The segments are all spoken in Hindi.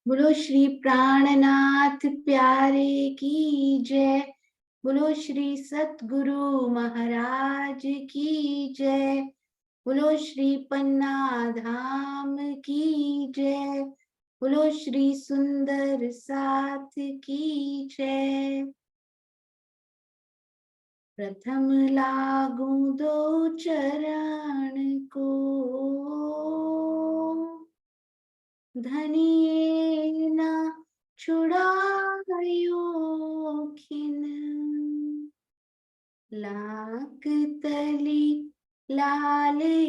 बोलो श्री प्राणनाथ प्यारे की जय। बोलो श्री सतगुरु महाराज की जय। बोलो श्री पन्ना धाम की जय। बोलो श्री सुंदर साथ की जय। प्रथम लागू दो चरण को, धनिये न छुड़ायो खिन। लाख तली लालेरिया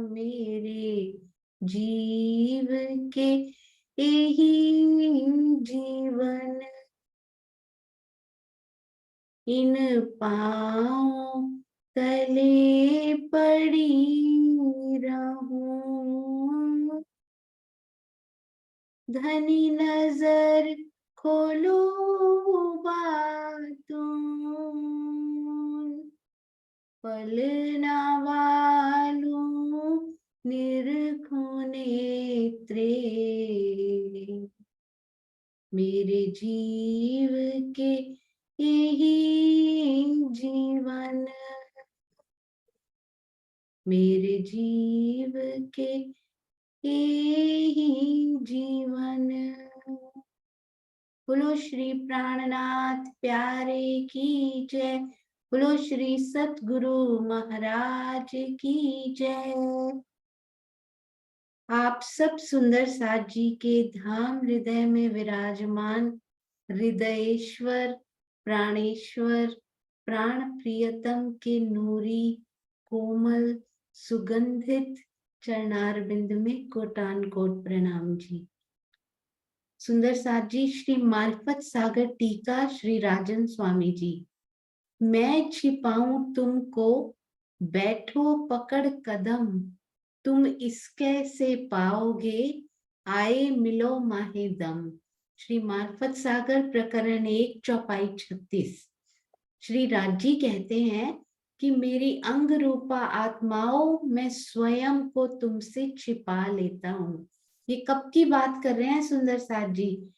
मेरे जीव के यही जीवन। इन पाँव तले पड़ी रहूं। धनी नजर खोलो बातों, पलना वालों निरखो नेत्रे। मेरे जीव के यही जीवन। मेरे जीव के यही जीवन। बोलो श्री प्राणनाथ प्यारे की जय। बोलो श्री सतगुरु महाराज की जय। आप सब सुंदर साथ जी के धाम हृदय में विराजमान हृदयेश्वर प्राणेश्वर प्राण प्रियतम के नूरी कोमल सुगंधित चरणारविंद में कोटान कोट प्रणाम जी। सुंदर साथ जी श्री मार्फत सागर टीका श्री राजन स्वामी जी। मैं छिपाऊं तुमको बैठो पकड़ कदम, तुम इसके से पाओगे आए मिलो माहे दम। श्री मार्फत सागर प्रकरण 1 चौपाई 36। श्री राजी कहते हैं कि मेरी अंग रूपा आत्माओं मैं स्वयं को तुमसे छिपा लेता हूँ। ये कब की बात कर रहे हैं सुंदर साथ जी?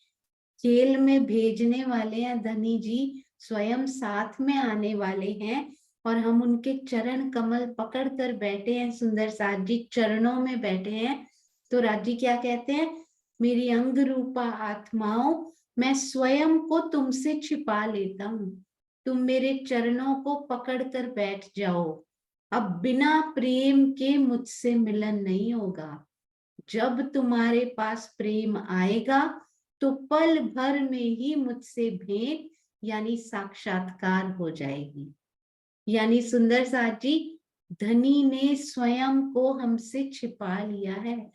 जेल में भेजने वाले हैं धनी जी, स्वयं साथ में आने वाले हैं और हम उनके चरण कमल पकड़ कर बैठे हैं। सुंदर साथ जी चरणों में बैठे हैं तो राजी क्या कहते हैं? मेरी अंग रूपा आत्माओं मैं स्वयं को तुमसे छिपा लेता हूँ, तुम मेरे चरणों को पकड़ कर बैठ जाओ। अब बिना प्रेम के मुझसे मिलन नहीं होगा। जब तुम्हारे पास प्रेम आएगा तो पल भर में ही मुझसे भेंट यानी साक्षात्कार हो जाएगी। यानी सुंदर साथ जी धनी ने स्वयं को हमसे छिपा लिया है,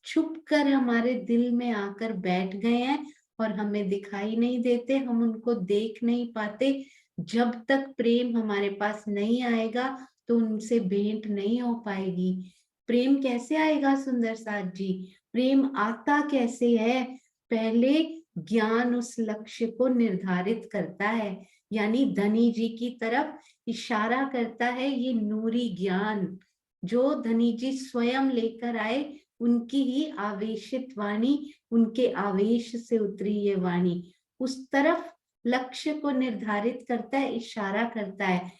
छुप कर हमारे दिल में आकर बैठ गए हैं और हमें दिखाई नहीं देते, हम उनको देख नहीं पाते। जब तक प्रेम हमारे पास नहीं आएगा तो उनसे भेंट नहीं हो पाएगी। प्रेम कैसे आएगा सुंदर साथ जी? प्रेम आता कैसे है? पहले ज्ञान उस लक्ष्य को निर्धारित करता है, यानी धनी जी की तरफ इशारा करता है। ये नूरी ज्ञान जो धनी जी स्वयं लेकर आए, उनकी ही आवेशित वाणी, उनके आवेश से उतरी ये वाणी उस तरफ लक्ष्य को निर्धारित करता है, इशारा करता है।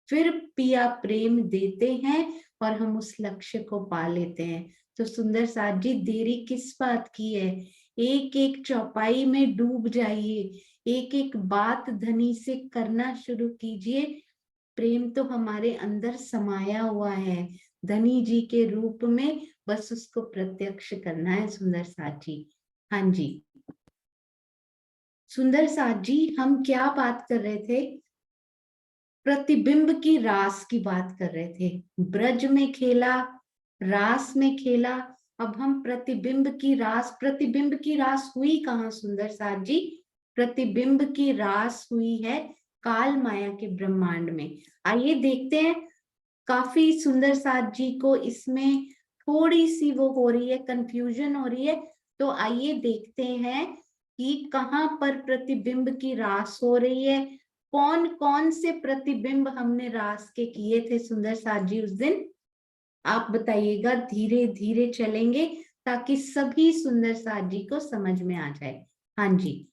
फिर पिया प्रेम देते हैं और हम उस लक्ष्य को पा लेते हैं। तो सुंदर साथ जी देरी किस बात की है? एक एक चौपाई में डूब जाइए, एक एक बात धनी से करना शुरू कीजिए। प्रेम तो हमारे अंदर समाया हुआ है धनी जी के रूप में, बस उसको प्रत्यक्ष करना है सुंदर साथ जी। हाँ जी सुंदर साथ जी, हम क्या बात कर रहे थे? प्रतिबिंब की रास की बात कर रहे थे। ब्रज में खेला, रास में खेला, अब हम प्रतिबिंब की रास। प्रतिबिंब की रास हुई कहाँ सुंदर साथ जी? प्रतिबिंब की रास हुई है काल माया के ब्रह्मांड में। आइए देखते हैं। काफी सुंदर साथ जी को इसमें थोड़ी सी वो हो रही है, कंफ्यूजन हो रही है। तो आइए देखते हैं कि कहाँ पर प्रतिबिंब की रास हो रही है, कौन कौन से प्रतिबिंब हमने रास के किए थे सुंदर साथ जी उस दिन। आप बताइएगा, धीरे धीरे चलेंगे ताकि सभी सुंदर साथ जी को समझ में आ जाए। हाँ जी,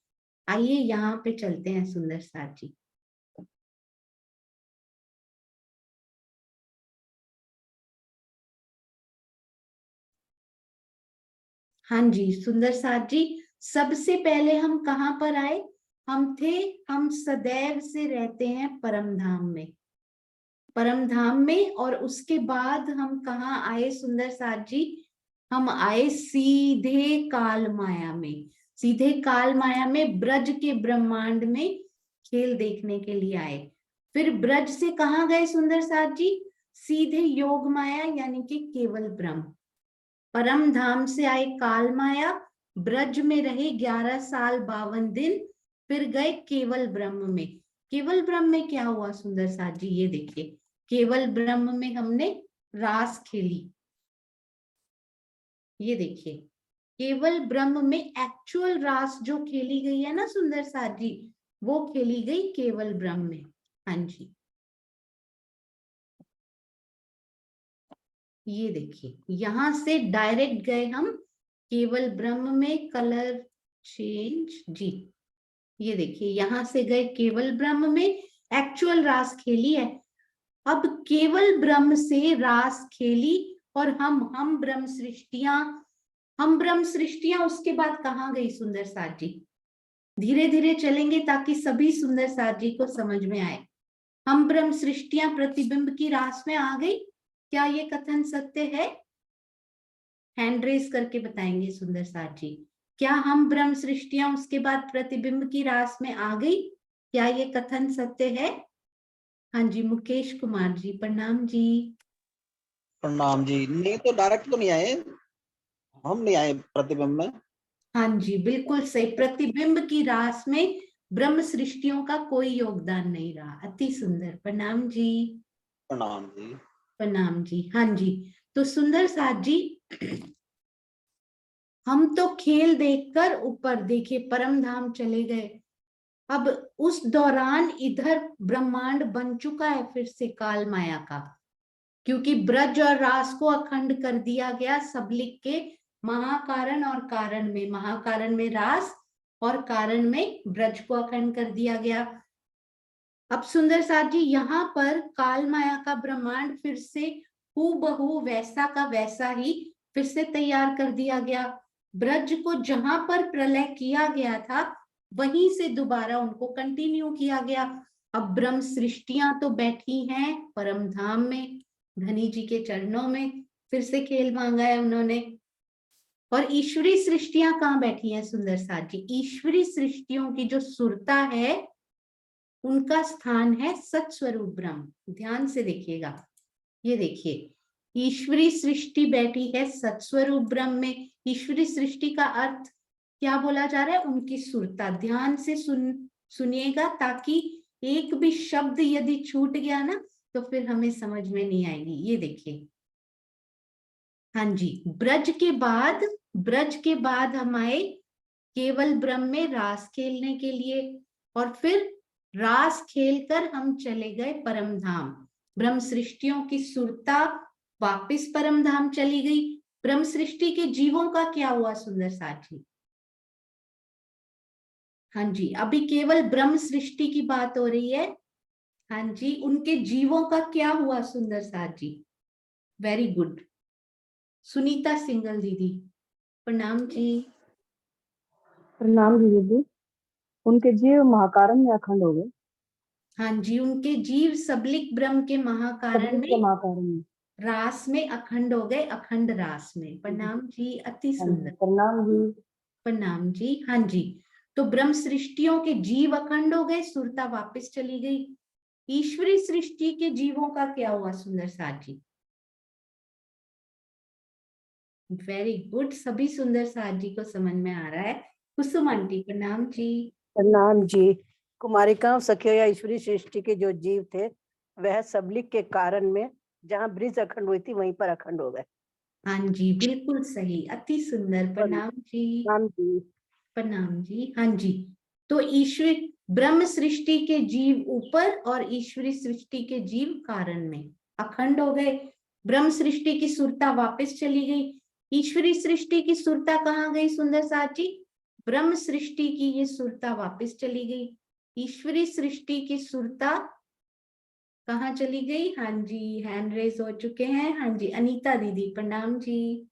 आइए यहाँ पे चलते हैं सुंदर साथ जी। हाँ जी सुंदर साथ जी, सबसे पहले हम कहाँ पर आए? हम सदैव से रहते हैं परम धाम में, परम धाम में। और उसके बाद हम कहाँ आए सुंदर साथ जी? हम आए सीधे काल माया में, सीधे काल माया में ब्रज के ब्रह्मांड में खेल देखने के लिए आए। फिर ब्रज से कहाँ गए सुंदर साथ जी? सीधे योग माया यानी कि केवल ब्रह्म। परम धाम से आए काल माया, ब्रज में रहे 11 साल 52 दिन, फिर गए केवल ब्रह्म में। केवल ब्रह्म में क्या हुआ सुंदर साथ जी? ये देखिए, केवल ब्रह्म में हमने रास खेली। ये देखिए, केवल ब्रह्म में एक्चुअल रास जो खेली गई है ना सुंदर साथ जी, वो खेली गई केवल ब्रह्म में। हाँ जी, ये देखिए, यहां से डायरेक्ट गए हम केवल ब्रह्म में। कलर चेंज जी, ये देखिए, यहां से गए केवल ब्रह्म में, एक्चुअल रास खेली है। अब केवल ब्रह्म से रास खेली और हम ब्रह्म सृष्टियां उसके बाद कहाँ गई सुंदर साथ जी? धीरे धीरे चलेंगे ताकि सभी सुंदर साथ जी को समझ में आए। हम ब्रह्म सृष्टियां प्रतिबिंब की रास में आ गई, क्या ये कथन सत्य है? हैंड रेस करके बताएंगे सुंदर साथ जी, क्या हम ब्रह्म सृष्टियां उसके बाद प्रतिबिंब की रास में आ गई? क्या ये कथन सत्य है? हाँ जी, मुकेश कुमार जी प्रणाम जी। प्रणाम जी। नहीं तो डायरेक्ट तो नहीं आए, हम नहीं आए प्रतिबिंब में। हाँ जी बिल्कुल सही, प्रतिबिंब की रास में ब्रह्म सृष्टियों का कोई योगदान नहीं रहा। अति सुंदर, प्रणाम जी। प्रणाम जी। प्रणाम जी। हाँ जी, तो सुंदर साथ जी, हम तो खेल देखकर ऊपर देखे परम धाम चले गए। अब उस दौरान इधर ब्रह्मांड बन चुका है फिर से काल माया का, क्योंकि ब्रज और रास को अखंड कर दिया गया सब लिख के महाकारण और कारण में, महाकारण में रास और कारण में ब्रज को अखंड कर दिया गया। अब सुंदर साथ जी, यहाँ पर काल माया का ब्रह्मांड फिर से हूबहू वैसा का वैसा ही फिर से तैयार कर दिया गया। ब्रज को जहां पर प्रलय किया गया था वहीं से दोबारा उनको कंटिन्यू किया गया। अब ब्रह्म सृष्टियां तो बैठी हैं परम धाम में, धनी जी के चरणों में, फिर से खेल मांगा है उन्होंने। और ईश्वरी सृष्टियां कहाँ बैठी हैं सुंदर साथ जी? ईश्वरी सृष्टियों की जो सुरता है उनका स्थान है सत्स्वरूप ब्रह्म। ध्यान से देखिएगा, ये देखिए, ईश्वरी सृष्टि बैठी है सत्स्वरूप ब्रह्म में। ईश्वरी सृष्टि का अर्थ क्या बोला जा रहा है? उनकी सुरता। ध्यान से सुनिएगा, ताकि एक भी शब्द यदि छूट गया ना तो फिर हमें समझ में नहीं आएगी। ये देखिए, हाँ जी, ब्रज के बाद हम आए केवल ब्रह्म में रास खेलने के लिए, और फिर रास खेलकर हम चले गए परम धाम। ब्रह्म सृष्टियों की सुरता वापिस परम धाम चली गई। ब्रह्म सृष्टि के जीवों का क्या हुआ सुंदर साथी? हाँ जी, अभी केवल ब्रह्म सृष्टि की बात हो रही है। हाँ जी, उनके जीवों का क्या हुआ सुंदर साथ जी? वेरी गुड, सुनीता सिंगल दीदी प्रणाम जी। प्रणाम जी दीदी। उनके जीव महाकारण में अखंड हो गए। हाँ जी, उनके जीव सबलिक ब्रह्म के महाकारण सबलिक के में महाकारण में। रास में अखंड हो गए, अखंड रास में। प्रणाम जी, अति हाँ जी, सुंदर। प्रणाम जी। प्रणाम जी। हाँ जी, तो ब्रह्म सृष्टियों के जीव अखंड हो गए, सुरता वापस चली गई। ईश्वरी सृष्टि के जीवों का क्या हुआ सुंदर साथ जी? वेरी गुड, सभी सुंदर साथ जी को समझ में आ रहा है। कुसुम आंटी प्रणाम जी। प्रणाम जी। कुमारिकाओं सखियों या ईश्वरी सृष्टि के जो जीव थे वह सबलिक के कारण में जहाँ ब्रिज अखंड हुई थी वहीं पर अखंड हो गए। हाँ जी बिल्कुल सही, अति सुंदर। प्रणाम जी। प्रणाम जी। प्रणाम जी। हाँ जी, तो ईश्वर ब्रह्म सृष्टि के जीव ऊपर और ईश्वरी सृष्टि के जीव कारण में अखंड हो गए। ब्रह्म सृष्टि की सुरता वापस चली गई। ईश्वरी सृष्टि की सुरता कहाँ गई सुंदर साथ जी? ब्रह्म सृष्टि की ये सुरता वापस चली गई। ईश्वरी सृष्टि की सुरता कहाँ चली गई? हाँ जी, हैंड रेज हो चुके हैं। हाँ जी, अनीता दीदी प्रणाम जी।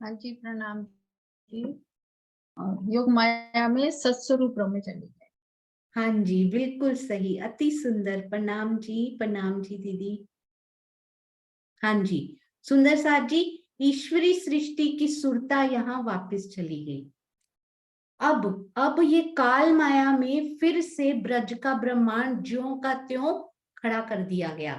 हाँ जी प्रणाम जी। योग माया में सत्स्वरूप में चली गए। हाँ जी, बिल्कुल सही, अति सुंदर। प्रणाम जी दीदी। हाँ जी, सुंदर साथ जी, ईश्वरी सृष्टि की सुरता यहाँ वापस चली गई। अब ये काल माया में फिर से ब्रज का ब्रह्मांड ज्यों का त्यों खड़ा कर दिया गया।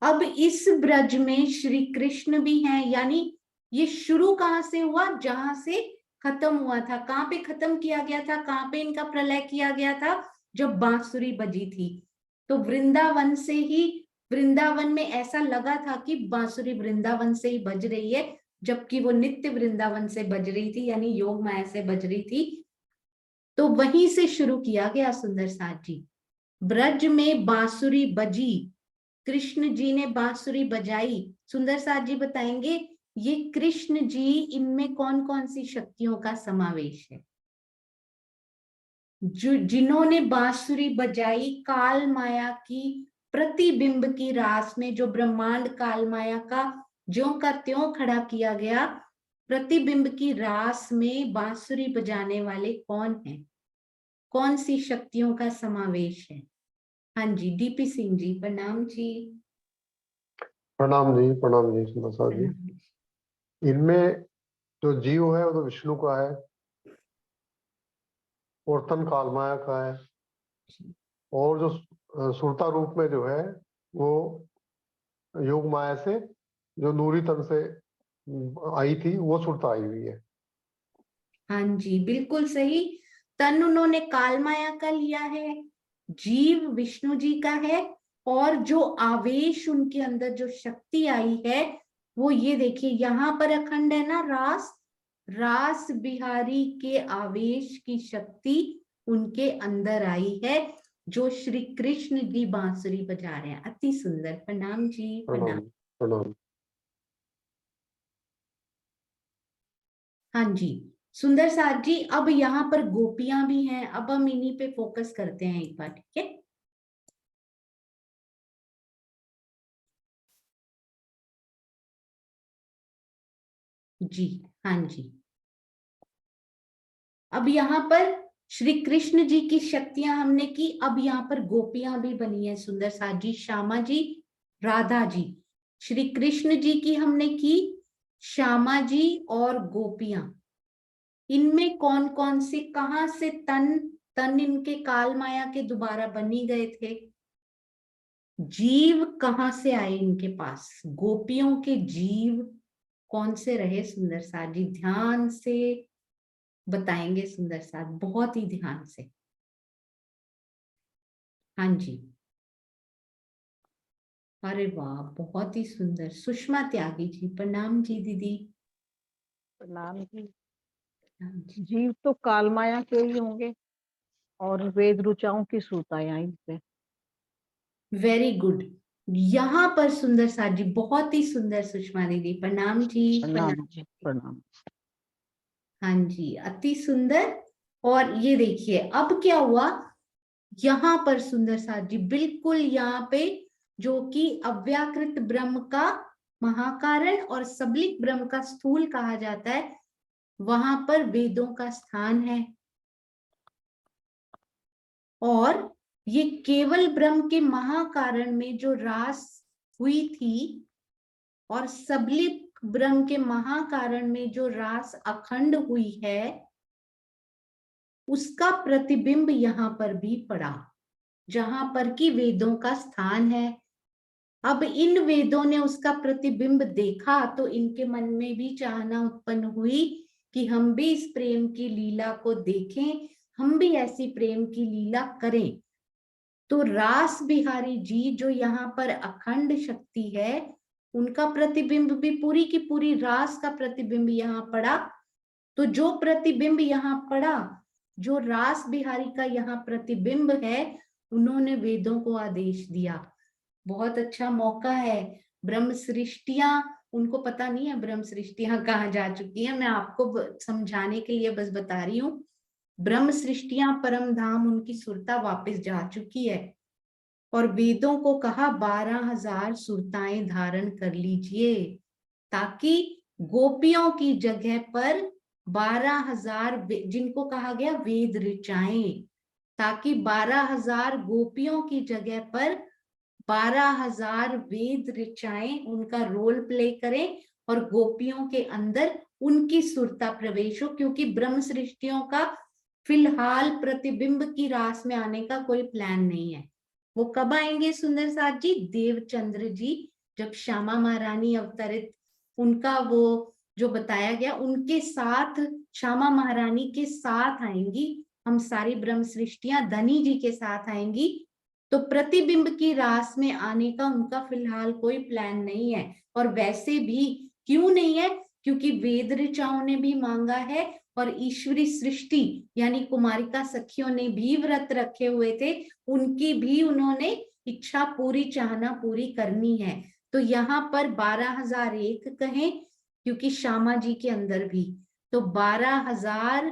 अब इस ब्रज में श्री कृष्ण भी हैं, यानी ये शुरू कहाँ से हुआ? जहां से खत्म हुआ था। कहाँ पे खत्म किया गया था? कहाँ पे इनका प्रलय किया गया था? जब बांसुरी बजी थी। तो वृंदावन से ही, वृंदावन में ऐसा लगा था कि बांसुरी वृंदावन से ही बज रही है, जबकि वो नित्य वृंदावन से बज रही थी, यानी योग माया से बज रही थी। तो वहीं से शुरू किया गया सुंदर साथ जी। ब्रज में बांसुरी बजी, कृष्ण जी ने बांसुरी बजाई। सुंदर साथ जी बताएंगे ये कृष्ण जी, इनमें कौन कौन सी शक्तियों का समावेश है? जो जिन्होंने बांसुरी बजाई काल माया की प्रतिबिंब की रास में, जो ब्रह्मांड काल माया का ज्यों का त्यों खड़ा किया गया, प्रतिबिंब की रास में बांसुरी बजाने वाले कौन हैं? कौन सी शक्तियों का समावेश है? हाँ जी, डीपी सिंह जी प्रणाम जी। प्रणाम जी सुंदर साथ जी। इनमें जो जीव है वो तो विष्णु का है और तन काल माया का है, और जो सुरता रूप में जो है वो योग माया से, जो नूरी तन से आई थी, वो सुरता आई हुई है। हाँ जी, बिल्कुल सही। तन उन्होंने काल माया का लिया है, जीव विष्णु जी का है, और जो आवेश उनके अंदर जो शक्ति आई है वो ये देखिए यहाँ पर अखंड है ना, रास, रास बिहारी के आवेश की शक्ति उनके अंदर आई है, जो श्री कृष्ण जी बांसुरी बजा रहे हैं। अति सुंदर। प्रणाम जी प्रणाम। प्रणाम। हाँ जी, सुंदर साथ जी, अब यहाँ पर गोपियां भी हैं, अब हम इन्हीं पे फोकस करते हैं एक बार, ठीक है? जी हाँ जी, अब यहाँ पर श्री कृष्ण जी की शक्तियां हमने की, अब यहाँ पर गोपियां भी बनी है सुंदर साथ जी, श्यामा जी, राधा जी। श्री कृष्ण जी की हमने की, श्यामा जी और गोपियां। इनमें कौन कौन से, कहां से तन, तन इनके काल माया के दोबारा बनी गए थे? जीव कहां से आए इनके पास? गोपियों के जीव कौन से रहे सुंदर साथ जी? ध्यान से बताएंगे सुंदर साथ, बहुत ही ध्यान से। हाँ जी, अरे वाह, बहुत ही सुंदर। सुषमा त्यागी जी प्रणाम जी दीदी। प्रणाम जी। हाँ जी, जीव तो काल माया के ही होंगे और वेद ऋचाओं की सुरताएं इनसे। Very good. यहाँ पर सुंदर साथ जी, बहुत ही सुंदर सुषमा दीदी प्रणाम जी प्रणाम। जी प्रणाम। हाँ जी, अति सुंदर। और ये देखिए अब क्या हुआ यहाँ पर सुंदर साथ जी, बिल्कुल यहाँ पे जो कि अव्याकृत ब्रह्म का महाकारण और सबलिक ब्रह्म का स्थूल कहा जाता है, वहां पर वेदों का स्थान है। और ये केवल ब्रह्म के महाकारण में जो रास हुई थी, और सबलिक ब्रह्म के महाकारण में जो रास अखंड हुई है, उसका प्रतिबिंब यहाँ पर भी पड़ा, जहां पर कि वेदों का स्थान है। अब इन वेदों ने उसका प्रतिबिंब देखा तो इनके मन में भी चाहना उत्पन्न हुई कि हम भी इस प्रेम की लीला को देखें, हम भी ऐसी प्रेम की लीला करें। तो रास बिहारी जी जो यहाँ पर अखंड शक्ति है, उनका प्रतिबिंब भी, पूरी की पूरी रास का प्रतिबिंब यहाँ पड़ा। तो जो प्रतिबिंब यहाँ पड़ा, जो रास बिहारी का यहाँ प्रतिबिंब है, उन्होंने वेदों को आदेश दिया, बहुत अच्छा मौका है, ब्रह्म सृष्टियां उनको पता नहीं है ब्रह्म सृष्टियां कहाँ जा चुकी है। मैं आपको समझाने के लिए बस बता रही हूँ। ब्रह्म सृष्टियां परम धाम उनकी सुरता वापस जा चुकी है और वेदों को कहा 12,000 सुरताएं धारण कर लीजिए, ताकि गोपियों की जगह पर 12,000 जिनको कहा गया वेद ऋचाएं, ताकि 12,000 गोपियों की जगह पर 12,000 वेद ऋचाएं उनका रोल प्ले करें और गोपियों के अंदर उनकी सुरता प्रवेश हो। क्योंकि ब्रह्म सृष्टियों का फिलहाल प्रतिबिंब की रास में आने का कोई प्लान नहीं है। वो कब आएंगे सुंदर साथ जी? देवचंद्र जी, जब श्यामा महारानी अवतरित, उनका वो जो बताया गया उनके साथ, श्यामा महारानी के साथ आएंगी हम सारी ब्रह्म सृष्टियां, धनी जी के साथ आएंगी। तो प्रतिबिंब की रास में आने का उनका फिलहाल कोई प्लान नहीं है। और वैसे भी क्यों नहीं है? क्योंकि वेद ऋचाओं ने भी मांगा है और ईश्वरी सृष्टि यानी कुमारिका सखियों ने भी व्रत रखे हुए थे, उनकी भी उन्होंने इच्छा पूरी, चाहना पूरी करनी है। तो यहाँ पर 12,001 कहें क्योंकि श्यामा जी के अंदर भी, तो 12,000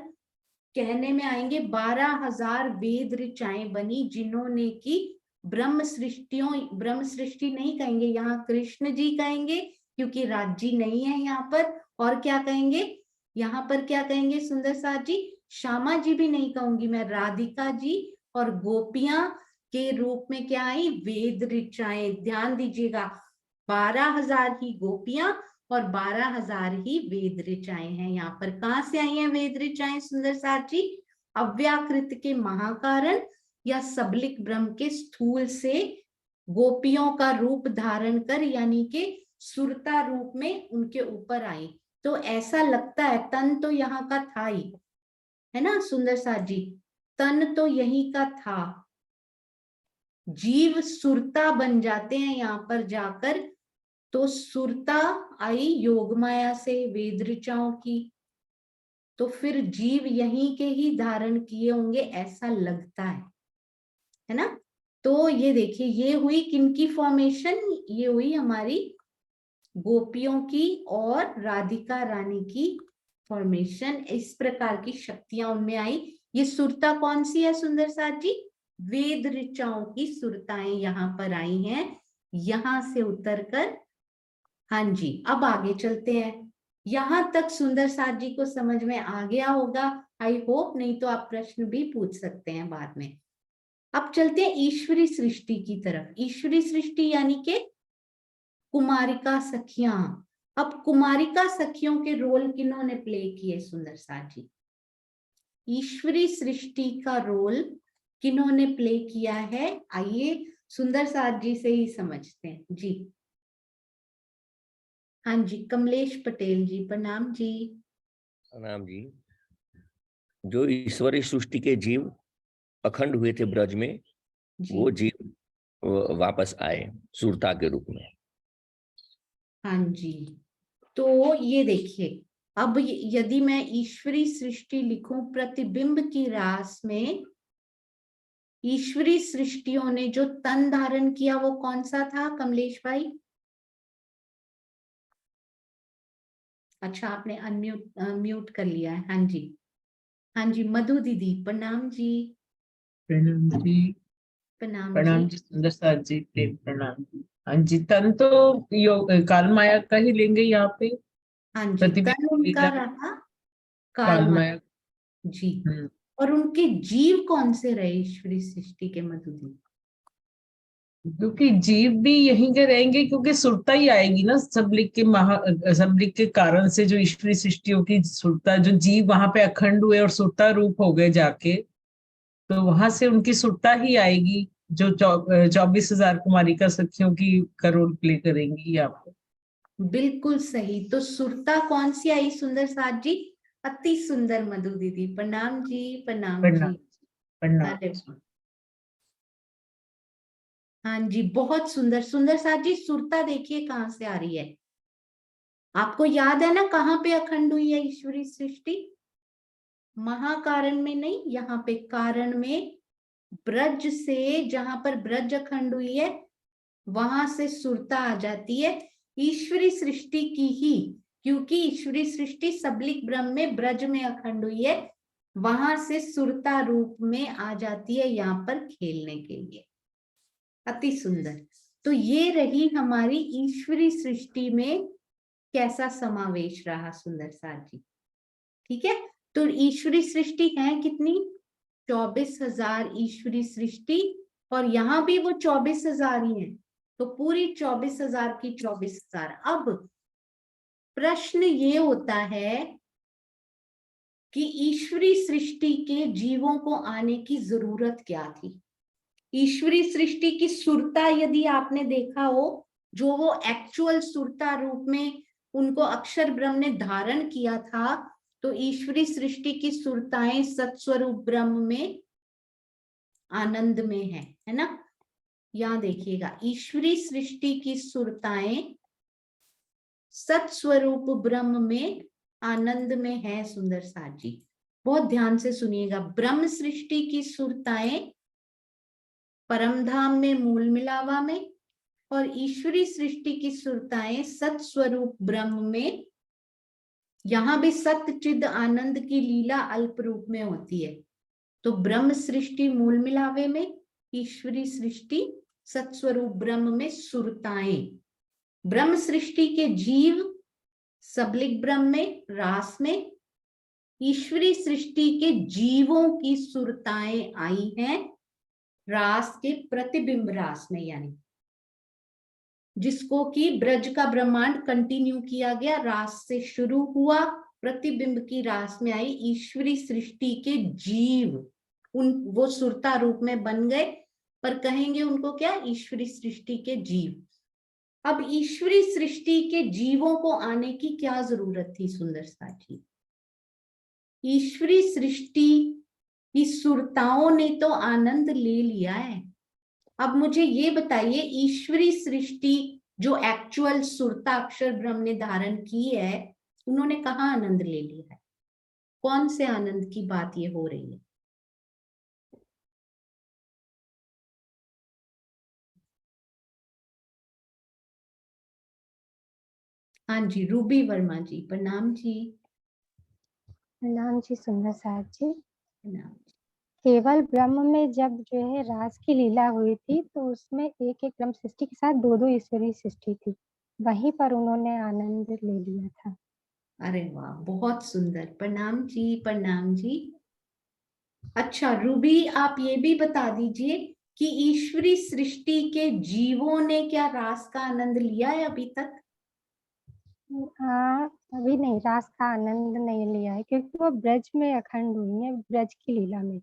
कहने में आएंगे। 12,000 वेद ऋचाएं बनी जिन्होंने की ब्रह्म सृष्टि नहीं कहेंगे, यहाँ कृष्ण जी कहेंगे क्योंकि राज्य नहीं है यहाँ पर। और क्या कहेंगे यहाँ पर, क्या कहेंगे सुंदर साथ जी? श्यामा जी भी नहीं कहूंगी मैं, राधिका जी और गोपियां के रूप में क्या आई? वेद ऋचाएं। ध्यान दीजिएगा, 12,000 ही गोपियां और 12,000 ही वेद ऋचाएं हैं यहाँ पर। कहाँ से आई हैं वेद ऋचाएं सुंदर साथ जी? अव्याकृत के महाकारण या सबलिक ब्रह्म के स्थूल से गोपियों का रूप धारण कर, यानी के सुरता रूप में उनके ऊपर आई। तो ऐसा लगता है तन तो यहाँ का था ही, है ना सुंदर साथ जी? तन तो यही का था, जीव सुरता बन जाते हैं यहाँ पर जाकर। तो सुरता आई योग माया से वेद ऋचाओं की, तो फिर जीव यहीं के ही धारण किए होंगे ऐसा लगता है ना? तो ये देखिए, ये हुई किनकी फॉर्मेशन? ये हुई हमारी गोपियों की और राधिका रानी की फॉर्मेशन। इस प्रकार की शक्तियां उनमें आई। ये सुरता कौन सी है सुंदर साथ जी? वेद ऋचाओं की सुरताएं यहाँ पर आई हैं, यहां से उतरकर। हाँ जी, अब आगे चलते हैं। यहां तक सुंदर साथ जी को समझ में आ गया होगा, आई होप। नहीं तो आप प्रश्न भी पूछ सकते हैं बाद में। अब चलते हैं ईश्वरी सृष्टि की तरफ। ईश्वरी सृष्टि यानी के कुमारिका सखियां। अब कुमारिका सखियों के रोल किन्होंने प्ले किए सुंदर साथ जी? ईश्वरी सृष्टि का रोल किन्होंने प्ले किया है? आइए सुंदर साथ जी से ही समझते हैं जी। हाँ जी, कमलेश पटेल जी, प्रणाम जी। प्रणाम जी। जो ईश्वरी सृष्टि के जीव अखंड हुए थे ब्रज में, वो जीव वापस आए सुरता के रूप में। हाँ जी, तो ये देखिए, अब यदि मैं ईश्वरी सृष्टि लिखूं प्रतिबिंब की रास में, ईश्वरी सृष्टियों ने जो तन धारण किया वो कौन सा था कमलेश भाई? अच्छा, आपने म्यूट कर लिया है। हाँ जी, हाँ जी, मधु दीदी प्रणाम जी। प्रणाम जी। प्रणाम जी सुंदर साथ जी, प्रेम प्रणाम जी। हाँ जी, तन तो काल माया का ही लेंगे यहाँ पे। हाँ जी, तन उनका रहा काल माया जी। और उनके जीव कौन से रहे ईश्वरी सृष्टि के मधु दीदी? क्योंकि जीव भी यहीं के रहेंगे, क्योंकि सुरता ही आएगी ना सबलिक के कारण से। जो ईश्वरी सृष्टियों की सुरता, जो जीव वहां पे अखंड हुए और सुरता रूप हो गए जाके, तो वहां से उनकी सुरता ही आएगी, जो 24,000 कुमारिका सखियों की का रोल प्ले करेंगी यहाँ पे। बिल्कुल सही। तो सुरता कौन सी आई सुंदर साथ जी? अति सुंदर मधु दीदी, प्रणाम जी, प्रणाम जी। प्रणाम। हाँ जी, बहुत सुंदर। सुंदर साथ जी, सुरता देखिए कहाँ से आ रही है? आपको याद है ना कहाँ पे अखंड हुई है ईश्वरी सृष्टि? महाकारण में नहीं, यहाँ पे कारण में, ब्रज से, जहां पर ब्रज अखंड हुई है वहां से सुरता आ जाती है। ईश्वरी सृष्टि की ही, क्योंकि ईश्वरी सृष्टि सबलिक ब्रह्म में ब्रज में अखंड हुई है, वहां से सुरता रूप में आ जाती है यहाँ पर खेलने के लिए। अति सुंदर। तो ये रही हमारी ईश्वरी सृष्टि में कैसा समावेश रहा सुंदर साथ जी। ठीक है, तो ईश्वरी सृष्टि है कितनी? 24,000 ईश्वरी सृष्टि, और यहाँ भी वो 24,000 ही है, तो पूरी 24,000 की 24,000। अब प्रश्न ये होता है कि ईश्वरी सृष्टि के जीवों को आने की जरूरत क्या थी? ईश्वरी सृष्टि की सुरता यदि आपने देखा हो, जो वो एक्चुअल सुरता रूप में उनको अक्षर ब्रह्म ने धारण किया था, तो ईश्वरी सृष्टि की सुरताएं सत्स्वरूप ब्रह्म में आनंद में है ना। यहां देखिएगा, ईश्वरी सृष्टि की सुरताएं सत्स्वरूप ब्रह्म में आनंद में है सुंदर साथ जी। बहुत ध्यान से सुनिएगा, ब्रह्म सृष्टि की सुरताएं परमधाम में मूल मिलावा में, और ईश्वरी सृष्टि की सुरताएं सत्स्वरूप ब्रह्म में। यहां भी सत्य चिद आनंद की लीला अल्प रूप में होती है। तो ब्रह्म सृष्टि मूल मिलावे में, ईश्वरी सृष्टि सत्स्वरूप ब्रह्म में सुरताएं। ब्रह्म सृष्टि के जीव सबलिक ब्रह्म में रास में, ईश्वरी सृष्टि के जीवों की सुरताएं आई हैं रास के प्रतिबिंब रास में, यानी जिसको कि ब्रज का ब्रह्मांड कंटिन्यू किया गया, रास से शुरू हुआ, प्रतिबिंब की रास में आई ईश्वरी सृष्टि के जीव, वो सुरता रूप में बन गए, पर कहेंगे उनको क्या? ईश्वरी सृष्टि के जीव। अब ईश्वरी सृष्टि के जीवों को आने की क्या जरूरत थी सुंदर साथी? ईश्वरी सृष्टि की सुरताओं ने तो आनंद ले लिया है। अब मुझे ये बताइए, ईश्वरी सृष्टि जो एक्चुअल सुरता अक्षर ब्रह्म ने धारण की है, उन्होंने कहाँ आनंद ले लिया है? कौन से आनंद की बात ये हो रही है? हाँ जी, रूबी वर्मा जी, प्रणाम जी। प्रणाम जी सुंदर साहब जी। प्रणाम। केवल ब्रह्म में जब जो है रास की लीला हुई थी, तो उसमें एक एक ब्रह्म सृष्टि के साथ दो दो ईश्वरी सृष्टि थी, वहीं पर उन्होंने आनंद ले लिया था। अरे वाह, बहुत सुंदर। प्रणाम जी, प्रणाम जी। अच्छा रूबी, आप ये भी बता दीजिए कि ईश्वरी सृष्टि के जीवों ने क्या रास का आनंद लिया है अभी तक? अभी नहीं, रास का आनंद नहीं लिया है, क्योंकि वो ब्रज में अखंड हुई है, ब्रज की लीला में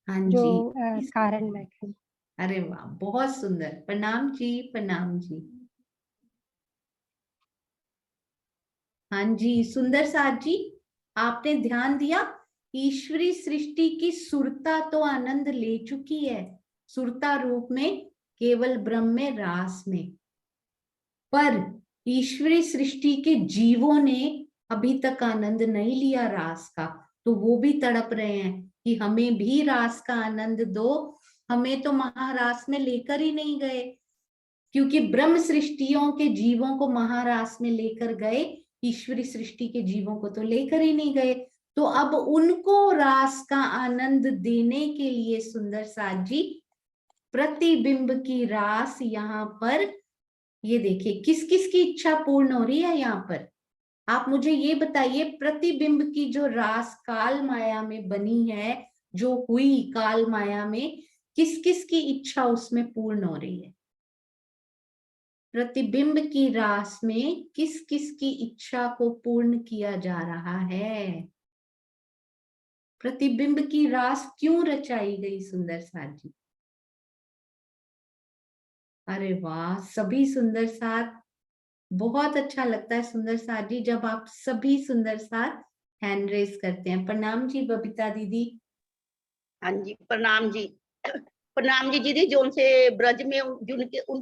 हाँ जो जी, कारण में अखंड। अरे वाह, बहुत सुंदर। प्रणाम जी, प्रणाम जी। हाँ जी, सुंदर साथ जी, आपने ध्यान दिया, ईश्वरी सृष्टि की सुरता तो आनंद ले चुकी है, सुरता रूप में केवल ब्रह्म में रास में, पर ईश्वरी सृष्टि के जीवों ने अभी तक आनंद नहीं लिया रास का। तो वो भी तड़प रहे हैं कि हमें भी रास का आनंद दो, हमें तो महारास में लेकर ही नहीं गए, क्योंकि ब्रह्म सृष्टियों के जीवों को महारास में लेकर गए, ईश्वरी सृष्टि के जीवों को तो लेकर ही नहीं गए। तो अब उनको रास का आनंद देने के लिए सुंदर साथ जी प्रतिबिंब की रास यहाँ पर, ये देखिए किस किस की इच्छा पूर्ण हो रही है यहाँ पर। आप मुझे ये बताइए, प्रतिबिंब की जो रास काल माया में बनी है, जो हुई काल माया में, किस किस की इच्छा उसमें पूर्ण हो रही है? प्रतिबिंब की रास में किस किस की इच्छा को पूर्ण किया जा रहा है? प्रतिबिंब की रास क्यों रचाई गई सुंदर साथ जी? अरे वाह, सभी सुंदर साथ, बहुत अच्छा लगता है सुंदर साथ जी जब आप सभी सुंदर साथ हैंड रेस करते हैं। प्रणाम जी बबीता दीदी। हाँ जी, प्रणाम जी। प्रणाम जी दीदी, जो उनसे ब्रज में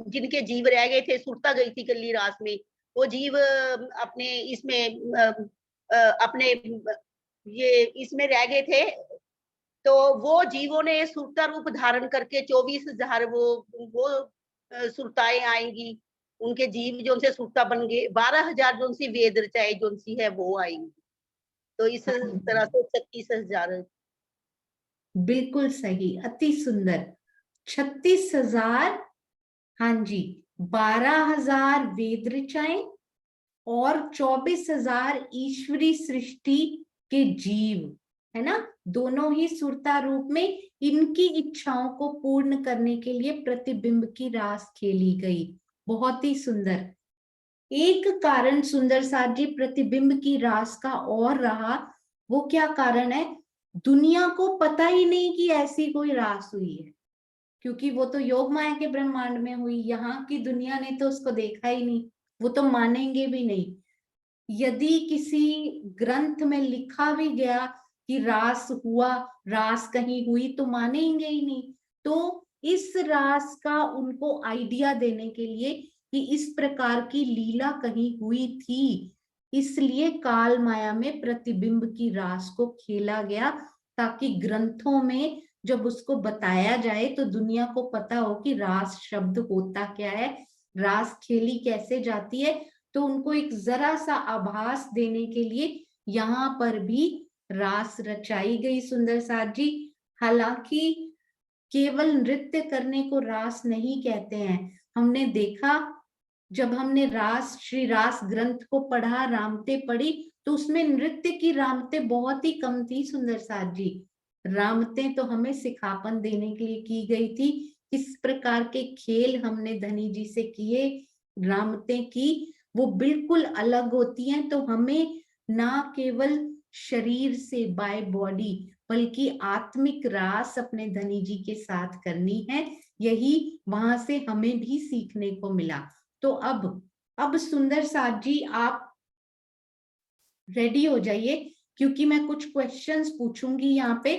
जिनके जीव रह गए थे, सुरता गई थी कल्ली रास में, वो जीव अपने इसमें अपने ये इसमें रह गए थे, तो वो जीवों ने सुरता रूप धारण करके 24,000 वो सुरताएं आएंगी, उनके जीव जो उनसे सुरता बन गए, 12,000 जो उनसी वेद रचाए जो उनसी है वो आएंगी। तो इस तरह से 36,000। बिल्कुल सही, अति सुंदर। 36,000, हाँ जी, 12,000 वेद ऋचाएं और 24,000 ईश्वरी सृष्टि के जीव, है ना। दोनों ही सुरता रूप में इनकी इच्छाओं को पूर्ण करने के लिए प्रतिबिंब की रास खेली गई। बहुत ही सुंदर। एक कारण सुंदर साथ जी प्रतिबिंब की रास का और रहा, वो क्या कारण है? दुनिया को पता ही नहीं कि ऐसी कोई रास हुई है, क्योंकि वो तो योग माया के ब्रह्मांड में हुई, यहाँ की दुनिया ने तो उसको देखा ही नहीं, वो तो मानेंगे भी नहीं। यदि किसी ग्रंथ में लिखा भी गया कि रास हुआ, रास कहीं हुई, तो मानेंगे ही नहीं। तो इस रास का उनको आइडिया देने के लिए कि इस प्रकार की लीला कहीं हुई थी, इसलिए काल माया में प्रतिबिंब की रास को खेला गया, ताकि ग्रंथों में जब उसको बताया जाए तो दुनिया को पता हो कि रास शब्द होता क्या है, रास खेली कैसे जाती है। तो उनको एक जरा सा आभास देने के लिए यहाँ पर भी रास रचाई गई सुंदर साथ जी। हालांकि केवल नृत्य करने को रास नहीं कहते हैं। हमने देखा जब हमने रास श्री रास ग्रंथ को पढ़ा, रामते पढ़ी, तो उसमें नृत्य की रामते बहुत ही कम थी सुंदर साथ जी। रामते तो हमें सिखापन देने के लिए की गई थी, किस प्रकार के खेल हमने धनी जी से किए। रामते की वो बिल्कुल अलग होती हैं, तो हमें ना केवल शरीर से बाय बॉडी बल्कि आत्मिक रास अपने धनी जी के साथ करनी है। यही वहां से हमें भी सीखने को मिला। तो अब सुंदर साथ जी आप रेडी हो जाइए, क्योंकि मैं कुछ क्वेश्चंस पूछूंगी यहाँ पे।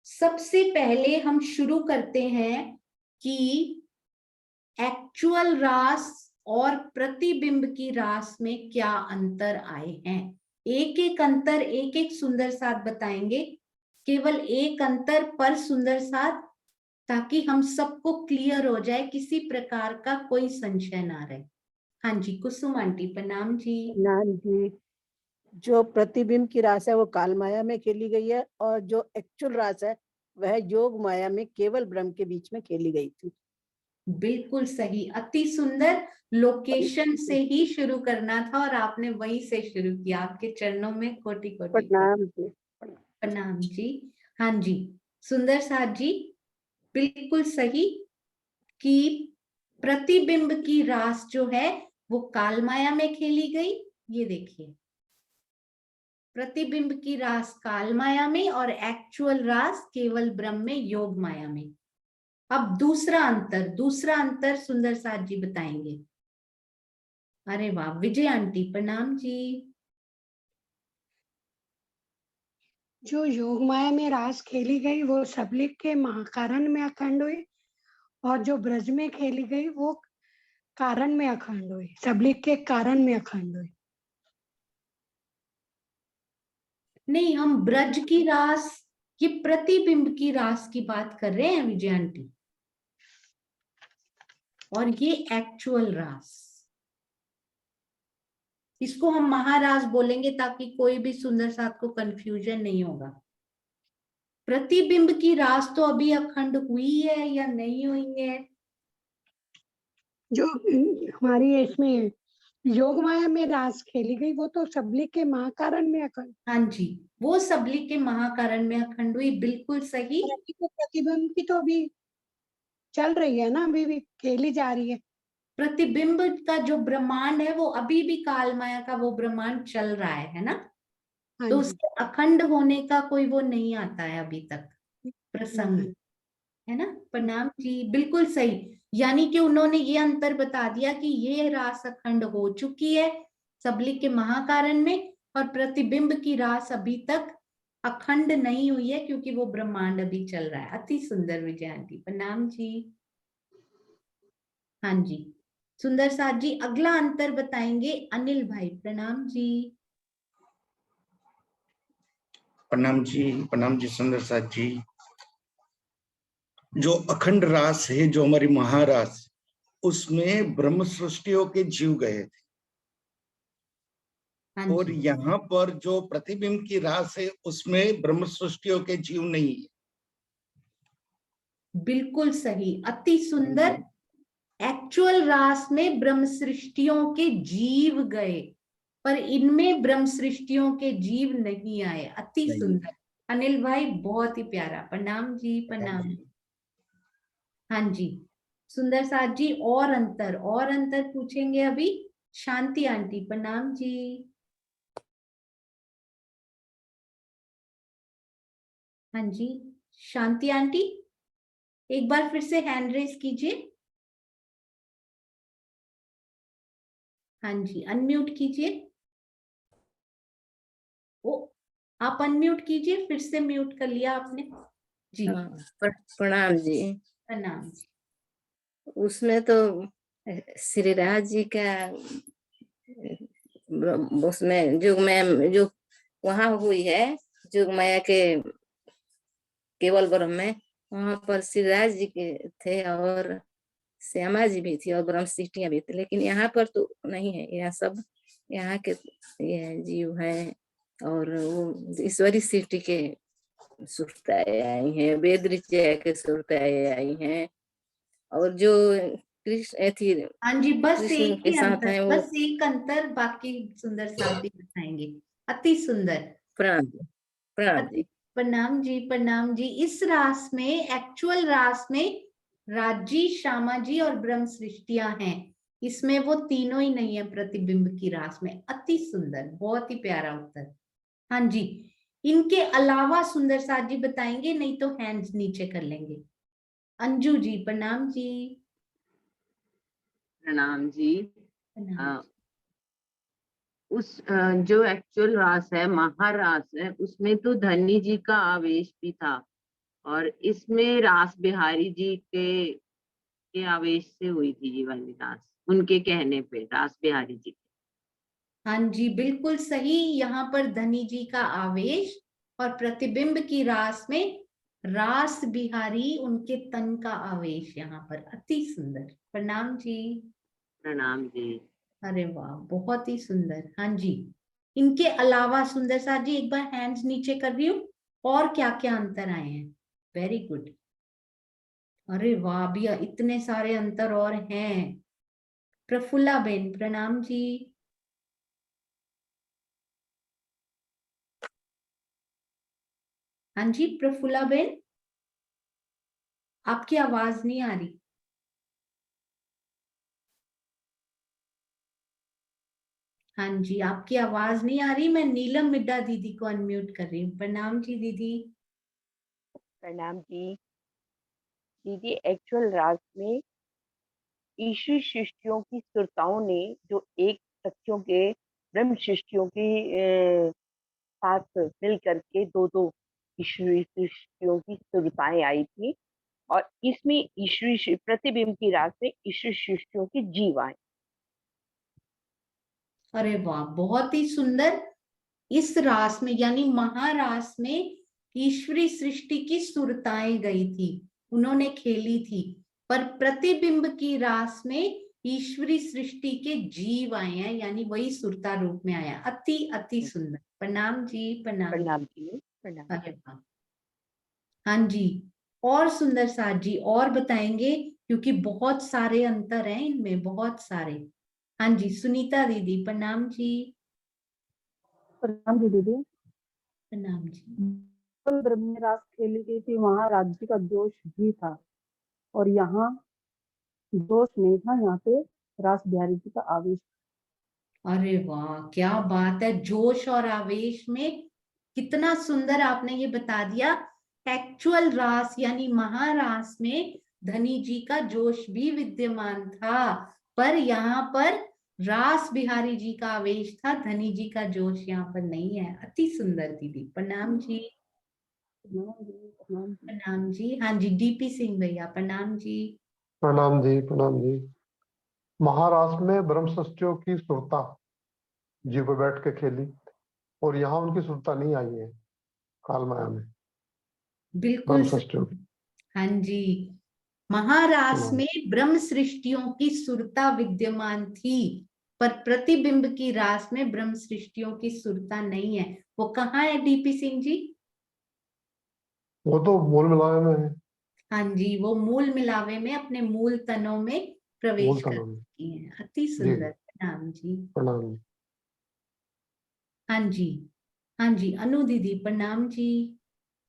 सबसे पहले हम शुरू करते हैं कि एक्चुअल रास और प्रतिबिंब की रास में क्या अंतर आए हैं। एक एक अंतर एक एक सुंदर साथ बताएंगे, केवल एक अंतर पर सुंदर साथ, ताकि हम सबको क्लियर हो जाए, किसी प्रकार का कोई संशय ना रहे। हाँ जी, कुसुम आंटी प्रणाम जी। प्रणाम जी। जो प्रतिबिंब की रास है वो काल माया में खेली गई है, और जो एक्चुअल रास है वह योग माया में केवल ब्रह्म के बीच में खेली गई थी। बिल्कुल सही, अति सुंदर। लोकेशन से ही शुरू करना था और आपने वहीं से शुरू किया। आपके चरणों में कोटि कोटि प्रणाम जी। प्रणाम जी। हाँ जी सुंदर साथ जी, बिल्कुल सही कि प्रतिबिंब की रास जो है वो काल माया में खेली गई। ये देखिए, प्रतिबिंब की रास काल माया में और एक्चुअल रास केवल ब्रह्म में, योग माया में। अब दूसरा अंतर सुंदर साथ जी बताएंगे। अरे वाह, विजय आंटी प्रणाम जी। जो योग माया में रास खेली गई वो सबलिक के महाकारण में अखंड हुई, और जो ब्रज में खेली गई वो कारण में अखंड हुई, सबलिक के कारण में अखंड हुई। नहीं, हम ब्रज की रास, ये प्रतिबिंब की रास की बात कर रहे हैं विजय आंटी, और ये एक्चुअल रास। इसको हम महारास बोलेंगे ताकि कोई भी सुंदर साथ को कंफ्यूजन नहीं होगा। प्रतिबिंब की रास तो अभी अखंड हुई है या नहीं हुई है? जो हमारी इसमें योग माया में रास खेली गई वो तो सबलिक के महाकारण में अखंड। हाँ जी, वो सबलिक के महाकारण में अखंड हुई, बिल्कुल सही। अभी तो प्रतिबिंब की तो अभी चल रही है ना, अभी भी खेली जा रही है। प्रतिबिंब का जो ब्रह्मांड है वो अभी भी काल माया का वो ब्रह्मांड चल रहा है ना। हाँ तो जी। उसके अखंड होने का कोई वो नहीं आता है अभी तक प्रसंग, है ना। प्रणाम जी, बिल्कुल सही। यानी कि उन्होंने ये अंतर बता दिया कि ये रास अखंड हो चुकी है सबलिक के महाकारण में, और प्रतिबिंब की रास अभी तक अखंड नहीं हुई है, क्योंकि वो ब्रह्मांड अभी चल रहा है। अति सुंदर विजय आंटी प्रणाम जी। हाँ जी सुंदर साथ जी, अगला अंतर बताएंगे अनिल भाई प्रणाम जी। प्रणाम जी सुंदर साथ जी। जो अखंड रास है, जो हमारी महारास, उसमें ब्रह्म सृष्टियों के जीव गए थे, हाँ और जी, यहाँ पर जो प्रतिबिंब की रास है उसमें ब्रह्म सृष्टियों के जीव नहीं है। बिल्कुल सही, अति सुंदर। एक्चुअल रास में ब्रह्म सृष्टियों के जीव गए, पर इनमें ब्रह्म सृष्टियों के जीव नहीं आए। अति नहीं। सुंदर अनिल भाई, बहुत ही प्यारा। प्रणाम जी, प्रणाम। हाँ जी, सुंदर साथ जी, और अंतर पूछेंगे अभी। शांति आंटी, प्रणाम जी। हाँ जी, शांति आंटी, एक बार फिर से हैंड रेज कीजिए। हाँ जी, अनम्यूट कीजिए। ओ, आप अनम्यूट कीजिए, फिर से म्यूट कर लिया आपने जी। हाँ, प्रणाम जी। प्रणाम। उसमें तो श्री राज जी का उसमें जुग में जो वहां हुई है जुग माया के केवल ब्रह्म में, वहां पर श्री राज जी के थे और श्यामा जी भी थी और ब्रह्म सृष्टियां भी थी, लेकिन यहाँ पर तो नहीं है। यहाँ सब यहाँ के ये जीव हैं और वो ईश्वरी सृष्टि के सुरताएं आई हैं, वेद ऋचा के सुरताएं आई हैं, और जो कृष्ण थी हाँ जी, बस कृष्ण एक के ही साथ अंतर, हैं वो। बस एक अंतर, बाकी सुंदर साथ ही बताएंगे। अति सुंदर। प्रणाम जी, प्रणाम जी। प्रणाम जी, प्रणाम जी। इस रास में, एक्चुअल रास में राजी, श्यामा जी और ब्रह्म सृष्टियां हैं। इसमें वो तीनों ही नहीं है प्रतिबिंब की रास में। अति सुंदर, बहुत ही प्यारा उत्तर। हाँ जी, इनके अलावा सुंदर साथ जी बताएंगे, नहीं तो हैंड्स नीचे कर लेंगे। अंजू जी, प्रणाम जी। प्रणाम जी। प्रणाम। जो एक्चुअल रास है, महारास है, उसमें तो धनी जी का आवेश भी था, और इसमें रास बिहारी जी के आवेश से हुई थी ये वाली रास, उनके कहने पे रास बिहारी जी। हाँ जी, बिल्कुल सही। यहाँ पर धनी जी का आवेश और प्रतिबिंब की रास में रास बिहारी, उनके तन का आवेश यहाँ पर। अति सुंदर। प्रणाम जी। प्रणाम जी। अरे वाह, बहुत ही सुंदर। हाँ जी, इनके अलावा सुंदर साथ जी, एक बार हैंड्स नीचे कर रही हूँ, और क्या क्या अंतर आए हैं। Very good. अरे वाह भैया, इतने सारे अंतर और हैं। प्रफुल्ला बेन, प्रणाम जी। हाँ जी, प्रफुल्ला बेन, आपकी आवाज नहीं आ रही। हाँ जी, आपकी आवाज नहीं आ रही। मैं नीलम मिड्डा दीदी को अनम्यूट कर रही हूँ। प्रणाम जी दीदी। प्रणाम जी। दीदी, एक्चुअल राज में ईश्वरी सृष्टियों की सुरताओं ने जो एक सखियों के ब्रह्म सृष्टियों के साथ मिल करके दो ईश्वरी सृष्टियों की सुरताएं आई थी, और इसमें ईश्वरी प्रतिबिंब की रास में ईश्वरी सृष्टियों के जीव आए। अरे वाह, बहुत ही सुंदर। इस रास में यानी महारास में ईश्वरी सृष्टि की सुरताएं गई थी, उन्होंने खेली थी, पर प्रतिबिंब की रास में ईश्वरी सृष्टि के जीव आए हैं, यानी वही सुरता रूप में आया। अति अति सुंदर। प्रणाम जी, प्रणाम। प्रणाम जी, प्रणाम। अरे वाह। हाँ जी, और सुंदर साथ जी और बताएंगे, क्योंकि बहुत सारे अंतर हैं इनमें, बहुत सारे। हाँ जी, सुनीता दीदी, प्रणाम जी। प्रणाम जी दीदी। प्रणाम जी। ब्रह्म में रास खेली गई थी, वहां राज्य का जोश भी था, और यहाँ जोश नहीं था, यहाँ पे रास बिहारी जी का आवेश। अरे वाह, क्या बात है। जोश और आवेश में कितना सुंदर आपने ये बता दिया। एक्चुअल रास यानी महारास में धनी जी का जोश भी विद्यमान था, पर यहाँ पर रास बिहारी जी का आवेश था, धनी जी का जोश यहाँ पर नहीं है। अति सुंदर दीदी। प्रणाम जी। प्रणाम जी। हाँ जी, डीपी सिंह भैया, प्रणाम जी। प्रणाम जी, प्रणाम जी। महाराष्ट्र में ब्रह्म सृष्टियों की सुरता जी पे बैठ के खेली, और यहाँ उनकी सुरता नहीं आई है काल माया में बिल्कुल ब्रह्म सृष्टियों की। हाँ जी, महारास में ब्रह्म सृष्टियों की सुरता विद्यमान थी, पर प्रतिबिंब की रास में ब्रह्म सृष्टियों की सुरता नहीं है। वो कहाँ है डीपी सिंह जी? वो तो मूल मिलावे में है। हाँ जी, वो मूल मिलावे में अपने मूल तनों में प्रवेश मूल कर तनों में। चुकी हैं। अति जी सुंदर। प्रणाम जी। प्रणाम जी। हाँ जी, हाँ जी, अनु दीदी प्रणाम जी।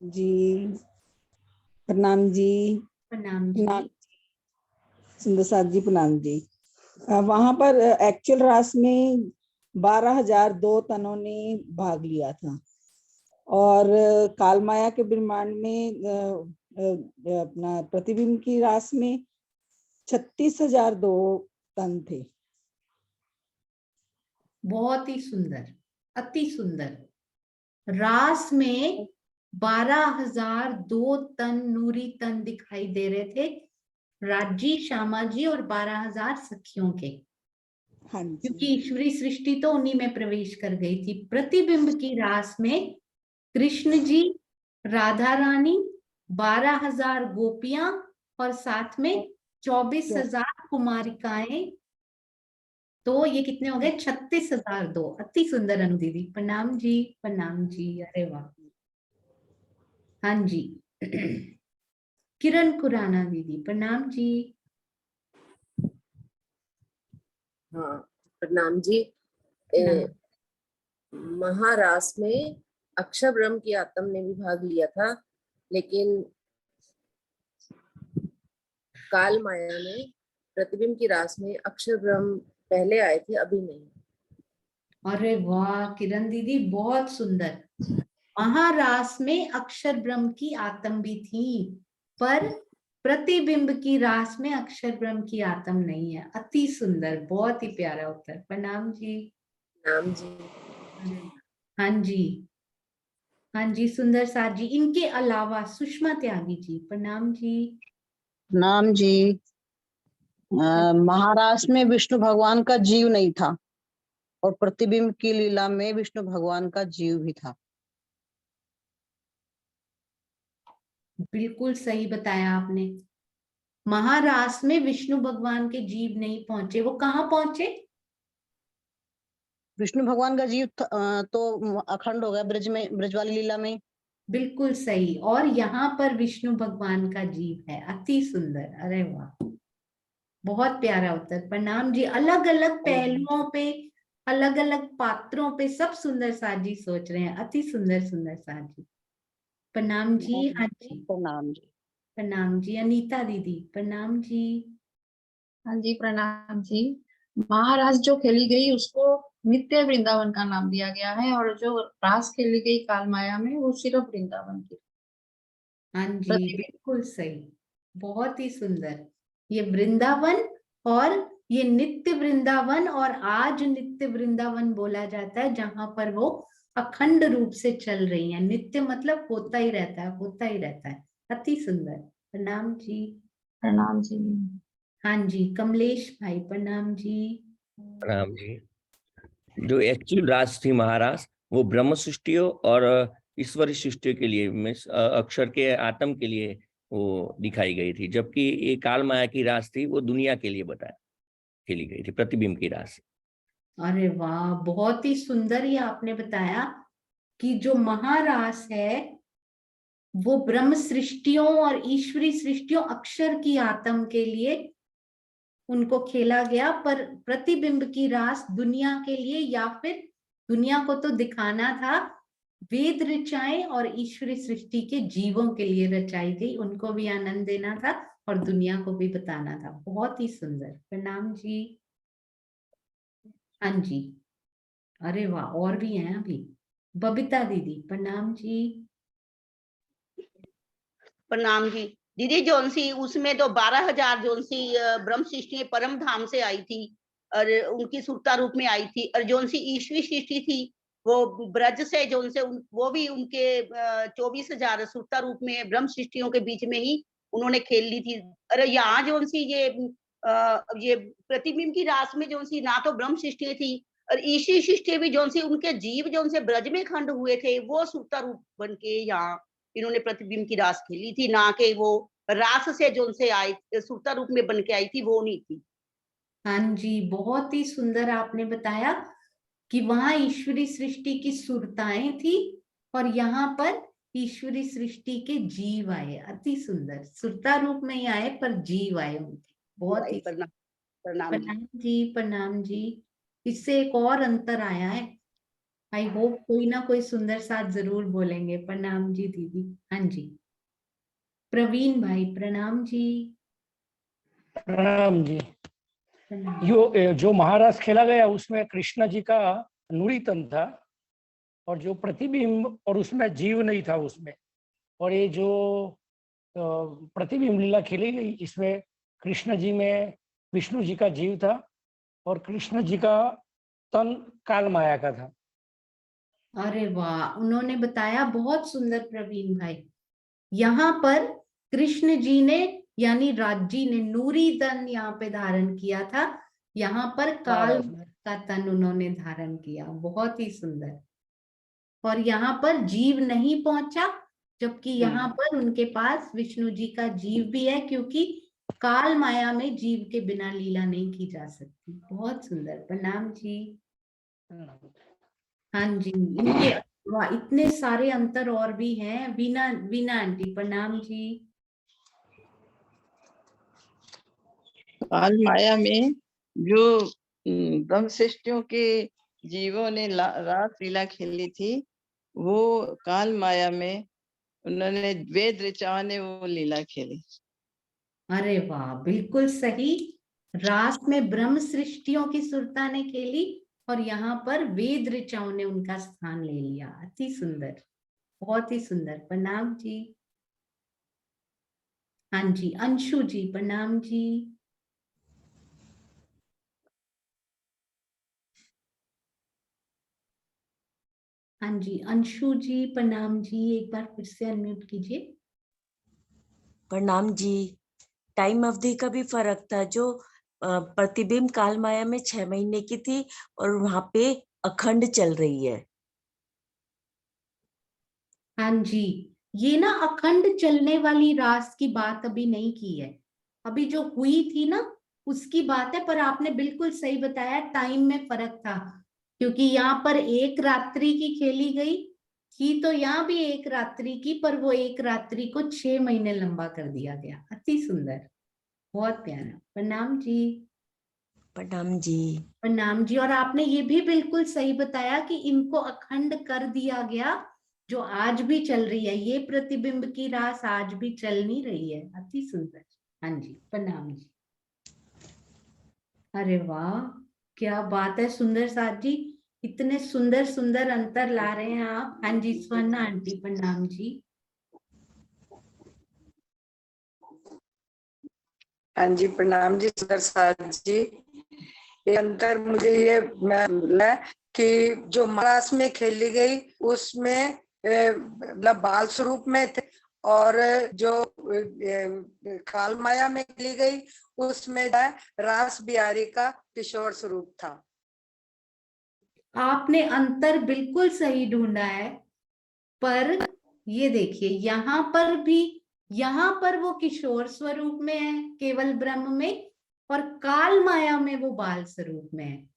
जी प्रणाम जी। प्रणाम जी। सुंदर साथ जी प्रणाम जी। वहां पर एक्चुअल रास में 12,002 तनों ने भाग लिया था और काल माया के ब्रह्मांड में अपना प्रतिबिंब की रास में 36,002 तन थे। बहुत ही सुंदर, अति सुंदर। रास में 12,002 तन नूरी तन दिखाई दे रहे थे, राजी, श्यामा जी और 12,000 सखियों के। हाँ जी। क्योंकि ईश्वरी सृष्टि तो उन्हीं में प्रवेश कर गई थी। प्रतिबिंब की रास में कृष्ण जी, राधा रानी, 12,000 गोपियां और साथ में 24,000 कुमारिकाएं। तो ये कितने हो गए? 36,002। अति सुंदर अनु दीदी। प्रणाम जी, प्रणाम जी। अरे वाह। हाँ जी। किरण खुराना दीदी प्रणाम जी। हाँ प्रणाम जी। महारास में अक्षर ब्रह्म की आत्म ने भी भाग लिया था, लेकिन काल माया में प्रतिबिंब की रास में अक्षर ब्रह्म पहले आए थे, अभी नहीं। अरे वाह किरण दीदी, बहुत सुंदर। महारास में अक्षर ब्रह्म की आत्म भी थी, पर प्रतिबिंब की रास में अक्षर ब्रह्म की आत्म नहीं है। अति सुंदर, बहुत ही प्यारा उत्तर। प्रणाम जी। प्रणाम जी। हाँ जी, हाँ जी, सुंदर साथ जी। इनके अलावा सुषमा त्यागी जी प्रणाम जी। नाम जी। महाराष्ट्र में विष्णु भगवान का जीव नहीं था और प्रतिबिंब की लीला में विष्णु भगवान का जीव भी था। बिल्कुल सही बताया आपने। महारास में विष्णु भगवान के जीव नहीं पहुंचे। वो कहाँ पहुंचे? विष्णु भगवान का जीव तो अखंड हो गया ब्रज में, ब्रज वाली लीला में। बिल्कुल सही। और यहाँ पर विष्णु भगवान का जीव है। अति सुंदर। अरे वाह, बहुत प्यारा उत्तर। प्रणाम जी। अलग अलग पहलुओं पे, अलग अलग पात्रों पे सब सुंदर साथ जी सोच रहे हैं। अति सुंदर सुंदर साथ जी। प्रणाम जी। हाँ जी, प्रणाम जी। प्रणाम जी। अनीता दीदी प्रणाम जी। हाँ जी, प्रणाम जी। महारास जो खेली गई उसको नित्य वृंदावन का नाम दिया गया है, और जो रास खेली गई काल माया में वो सिर्फ वृंदावन की। हाँ जी, बिल्कुल सही, बहुत ही सुंदर। ये वृंदावन और ये नित्य वृंदावन, और आज नित्य वृंदावन बोला जाता है जहां पर वो अखंड रूप से चल रही है। नित्य मतलब होता ही रहता है, होता ही रहता है। अति सुंदर। प्रणाम जी। प्रणाम जी। हाँ जी, कमलेश भाई प्रणाम जी। प्रणाम जी। जो एक्चुअल रास थी महारास, वो ब्रह्म सृष्टियों और ईश्वरी सृष्टियों के लिए में अक्षर के आत्म के लिए वो दिखाई गई थी, जबकि ये काल माया की रास थी वो दुनिया के लिए बताया खेली गई थी, प्रतिबिंब की रास। अरे वाह, बहुत ही सुंदर ये आपने बताया कि जो महारास है वो ब्रह्म सृष्टियों और ईश्वरी सृष्टियों अक्षर की आत्म के लिए उनको खेला गया, पर प्रतिबिंब की रास दुनिया के लिए, या फिर दुनिया को तो दिखाना था, वेद ऋचाएं और ईश्वरी सृष्टि के जीवों के लिए रचाई गई। उनको भी आनंद देना था और दुनिया को भी बताना था। बहुत ही सुंदर। प्रणाम जी। हाँ जी। अरे वाह, और भी हैं अभी। बबीता दीदी प्रणाम जी। प्रणाम जी। दीदी जोनसी उसमें तो 12,000 जोनसी ब्रह्म सृष्टि परम धाम से आई थी और उनकी सुरता रूप में आई थी, और जोनसी ईश्वरी सृष्टि थी वो ब्रज से जोन से वो भी उनके 24,000 सुरता रूप में ब्रह्म सृष्टियों के बीच में ही उन्होंने खेल ली थी। अरे यहाँ जोनसी ये प्रतिबिंब की रास में जोनसी ना तो ब्रह्म सृष्टि थी और ईश्वरी सृष्टि भी जोनसी उनके जीव जोन से ब्रज में खंड हुए थे, वो सुरता रूप बन के यहाँ इन्होंने प्रतिबिंब की रास खेली थी, ना कि वो रास से जो उनसे आई सुरता रूप में बन के आई थी वो नहीं थी। हाँ जी, बहुत ही सुंदर आपने बताया कि वहां ईश्वरी सृष्टि की सुरताएं थी और यहाँ पर ईश्वरी सृष्टि के जीव आए। अति सुंदर, सुरता रूप में ही आए पर जीव आए उनके। बहुत ही प्रणाम प्रणाम जी। प्रणाम जी, प्रणाम जी। इससे एक और अंतर आया है। आई होप कोई ना कोई सुंदर साथ जरूर बोलेंगे। प्रणाम जी दीदी। हाँ जी, प्रवीण भाई प्रणाम जी। प्रणाम जी। प्रणाम। जो महारास खेला गया उसमें कृष्ण जी का नूरी तन था और जो प्रतिबिंब और उसमें जीव नहीं था उसमें। और ये जो प्रतिबिंब लीला खेली गई इसमें कृष्ण जी में विष्णु जी का जीव था और कृष्ण जी का तन काल माया का था। अरे वाह, उन्होंने बताया बहुत सुंदर प्रवीण भाई। यहाँ पर कृष्ण जी ने यानी राज जी ने नूरी तन यहाँ पे धारण किया था, यहाँ पर काल का तन उन्होंने धारण किया। बहुत ही सुंदर। और यहाँ पर जीव नहीं पहुंचा, जबकि यहाँ पर उनके पास विष्णु जी का जीव भी है, क्योंकि काल माया में जीव के बिना लीला नहीं की जा सकती। बहुत सुंदर, प्रणाम जी। हाँ जी, इनके वाह, इतने सारे अंतर और भी हैं। वीना वीना आंटी प्रणाम जी। काल माया में जो ब्रह्म सृष्टियों के जीवों ने रास लीला खेली थी वो काल माया में उन्होंने वेद ऋचाओं ने वो लीला खेली। अरे वाह, बिल्कुल सही। रास में ब्रह्म सृष्टियों की सुरता ने खेली और यहाँ पर वेद ऋचाओं ने उनका स्थान ले लिया। अति सुंदर, बहुत ही सुंदर। प्रणाम जी। हाँ जी, अंशु जी प्रणाम जी। हाँ जी, अंशु जी प्रणाम जी। एक बार फिर से अनम्यूट कीजिए। प्रणाम जी। टाइम अवधि का भी फर्क था। जो प्रतिबिंब काल माया में 6 महीने की थी और वहां पे अखंड चल रही है। हाँ जी, ये ना अखंड चलने वाली रास की बात अभी नहीं की है। अभी जो हुई थी ना उसकी बात है। पर आपने बिल्कुल सही बताया, टाइम में फर्क था, क्योंकि यहाँ पर एक रात्रि की खेली गई थी तो यहाँ भी एक रात्रि की, पर वो एक रात्रि को 6 महीने लंबा कर दिया गया। अति सुंदर, बहुत प्यारा। प्रणाम जी। प्रणाम जी। प्रणाम जी। और आपने ये भी बिल्कुल सही बताया कि इनको अखंड कर दिया गया, जो आज भी चल रही है। ये प्रतिबिंब की रास आज भी चल नहीं रही है। अति सुंदर। हाँ जी, प्रणाम जी। अरे वाह, क्या बात है सुंदर साथ जी। इतने सुंदर सुंदर अंतर ला रहे हैं आप। हाँ जी, स्वर्णा आंटी प्रणाम जी। हाँ जी, प्रणाम जी सुंदर साथ जी। ये अंतर मुझे ये मिला कि जो महारास में खेली गई उसमें मतलब बाल स्वरूप में थे और जो काल माया में खेली गई उसमें रास बिहारी का किशोर स्वरूप था। आपने अंतर बिल्कुल सही ढूंढा है। पर ये देखिए, यहाँ पर भी, यहाँ पर वो किशोर स्वरूप में है केवल ब्रह्म में, और काल माया में वो बाल स्वरूप में है।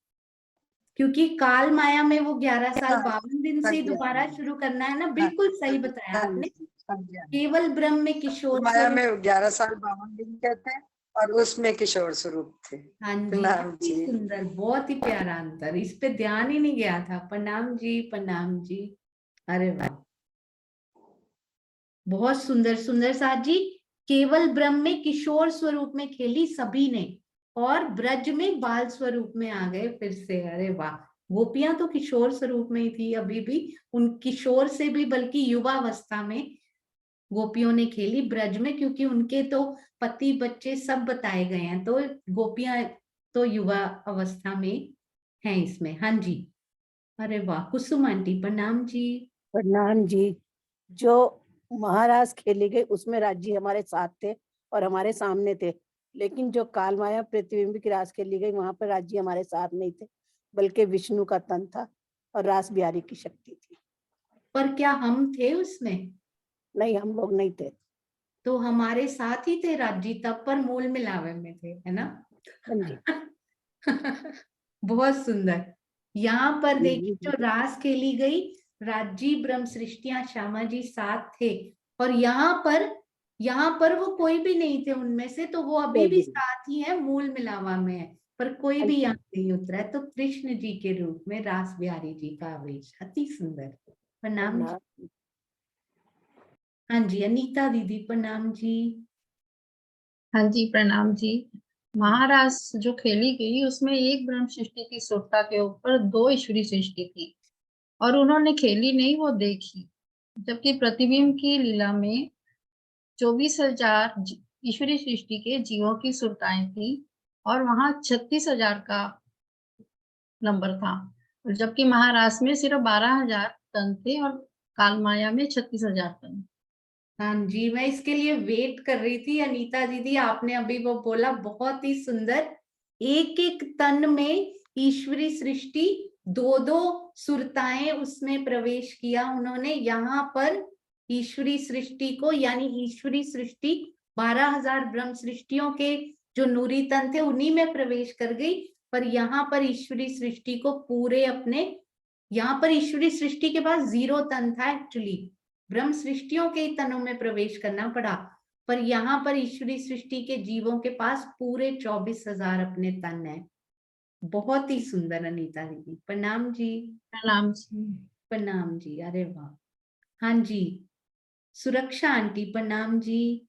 क्योंकि काल माया में वो 11 साल 52 दिन से दोबारा शुरू करना है ना। बिल्कुल सही बताया आपने। केवल ब्रह्म में किशोर माया स्वरूप। में 11 साल 52 दिन के थे और उसमें किशोर स्वरूप थे। हाँ जी, अति सुंदर, बहुत ही प्यारा अंतर। इस पे ध्यान ही नहीं गया था। प्रणाम जी, प्रणाम जी। अरे वाह, बहुत सुंदर। सुंदर साथ जी, केवल ब्रह्म में किशोर स्वरूप में खेली सभी ने और ब्रज में बाल स्वरूप में आ गए फिर से। अरे वाह, गोपियां तो किशोर स्वरूप में ही थी अभी भी। उन किशोर से भी बल्कि युवा अवस्था में गोपियों ने खेली ब्रज में, क्योंकि उनके तो पति बच्चे सब बताए गए हैं। तो गोपियां तो युवा अवस्था में हैं इसमें। हाँ जी। अरे वाह, कुसुम आंटी प्रणाम जी। प्रणाम जी। जो महाराज खेली गई उसमें राज्य हमारे साथ थे और हमारे सामने थे, लेकिन जो काल माया प्रतिबिंब की रास खेली गई वहां पर राज्य हमारे साथ नहीं थे, बल्कि विष्णु का तन था और रास बिहारी की शक्ति थी। पर क्या हम थे उसमें? नहीं, हम लोग नहीं थे। तो हमारे साथ ही थे राज्य तब, पर मूल मिलावे में थे, है ना? बहुत सुंदर। यहाँ पर देखिए जो रास खेली गई, राज्य ब्रह्म सृष्टियां श्यामा जी साथ थे, और यहाँ पर वो कोई भी नहीं थे उनमें से, तो वो अभी भी साथ ही है, मूल मिलावा में है, पर कोई भी यहाँ नहीं उतरा है। तो कृष्ण जी के रूप में रास बिहारी जी का आवेश, अति सुंदर। प्रणाम जी। हाँ जी, अनीता दीदी प्रणाम जी। हाँ जी प्रणाम जी। महारास जो खेली गई उसमें एक ब्रह्म सृष्टि की सुरता के ऊपर 2 ईश्वरी सृष्टि थी, और उन्होंने खेली नहीं, वो देखी। जबकि प्रतिबिंब की लीला में 24,000 ईश्वरी सृष्टि के जीवों की सुरताएं थी, और वहां 36,000 का नंबर था, और जबकि महारास में सिर्फ 12,000 तन थे और कालमाया में 36,000 तन। हाँ जी, मैं इसके लिए वेट कर रही थी अनीता दीदी, आपने अभी वो बोला, बहुत ही सुंदर। एक एक तन में ईश्वरी सृष्टि 2-2 सुरताएं उसमें प्रवेश किया उन्होंने। यहाँ पर ईश्वरी सृष्टि को, यानी ईश्वरी सृष्टि 12,000 ब्रह्म सृष्टियों के जो नूरी तन थे उन्हीं में प्रवेश कर गई, पर यहाँ पर ईश्वरी सृष्टि को पूरे अपने, यहाँ पर ईश्वरी सृष्टि के पास 0 तन था एक्चुअली, ब्रह्म सृष्टियों के तनों में प्रवेश करना पड़ा, पर यहाँ पर ईश्वरी सृष्टि के जीवों के पास पूरे 24,000 अपने तन है। बहुत ही सुंदर अनीता दीदी, प्रणाम जी। प्रणाम जी। प्रणाम जी, अरे वाह। हाँ जी, सुरक्षा आंटी प्रणाम जी।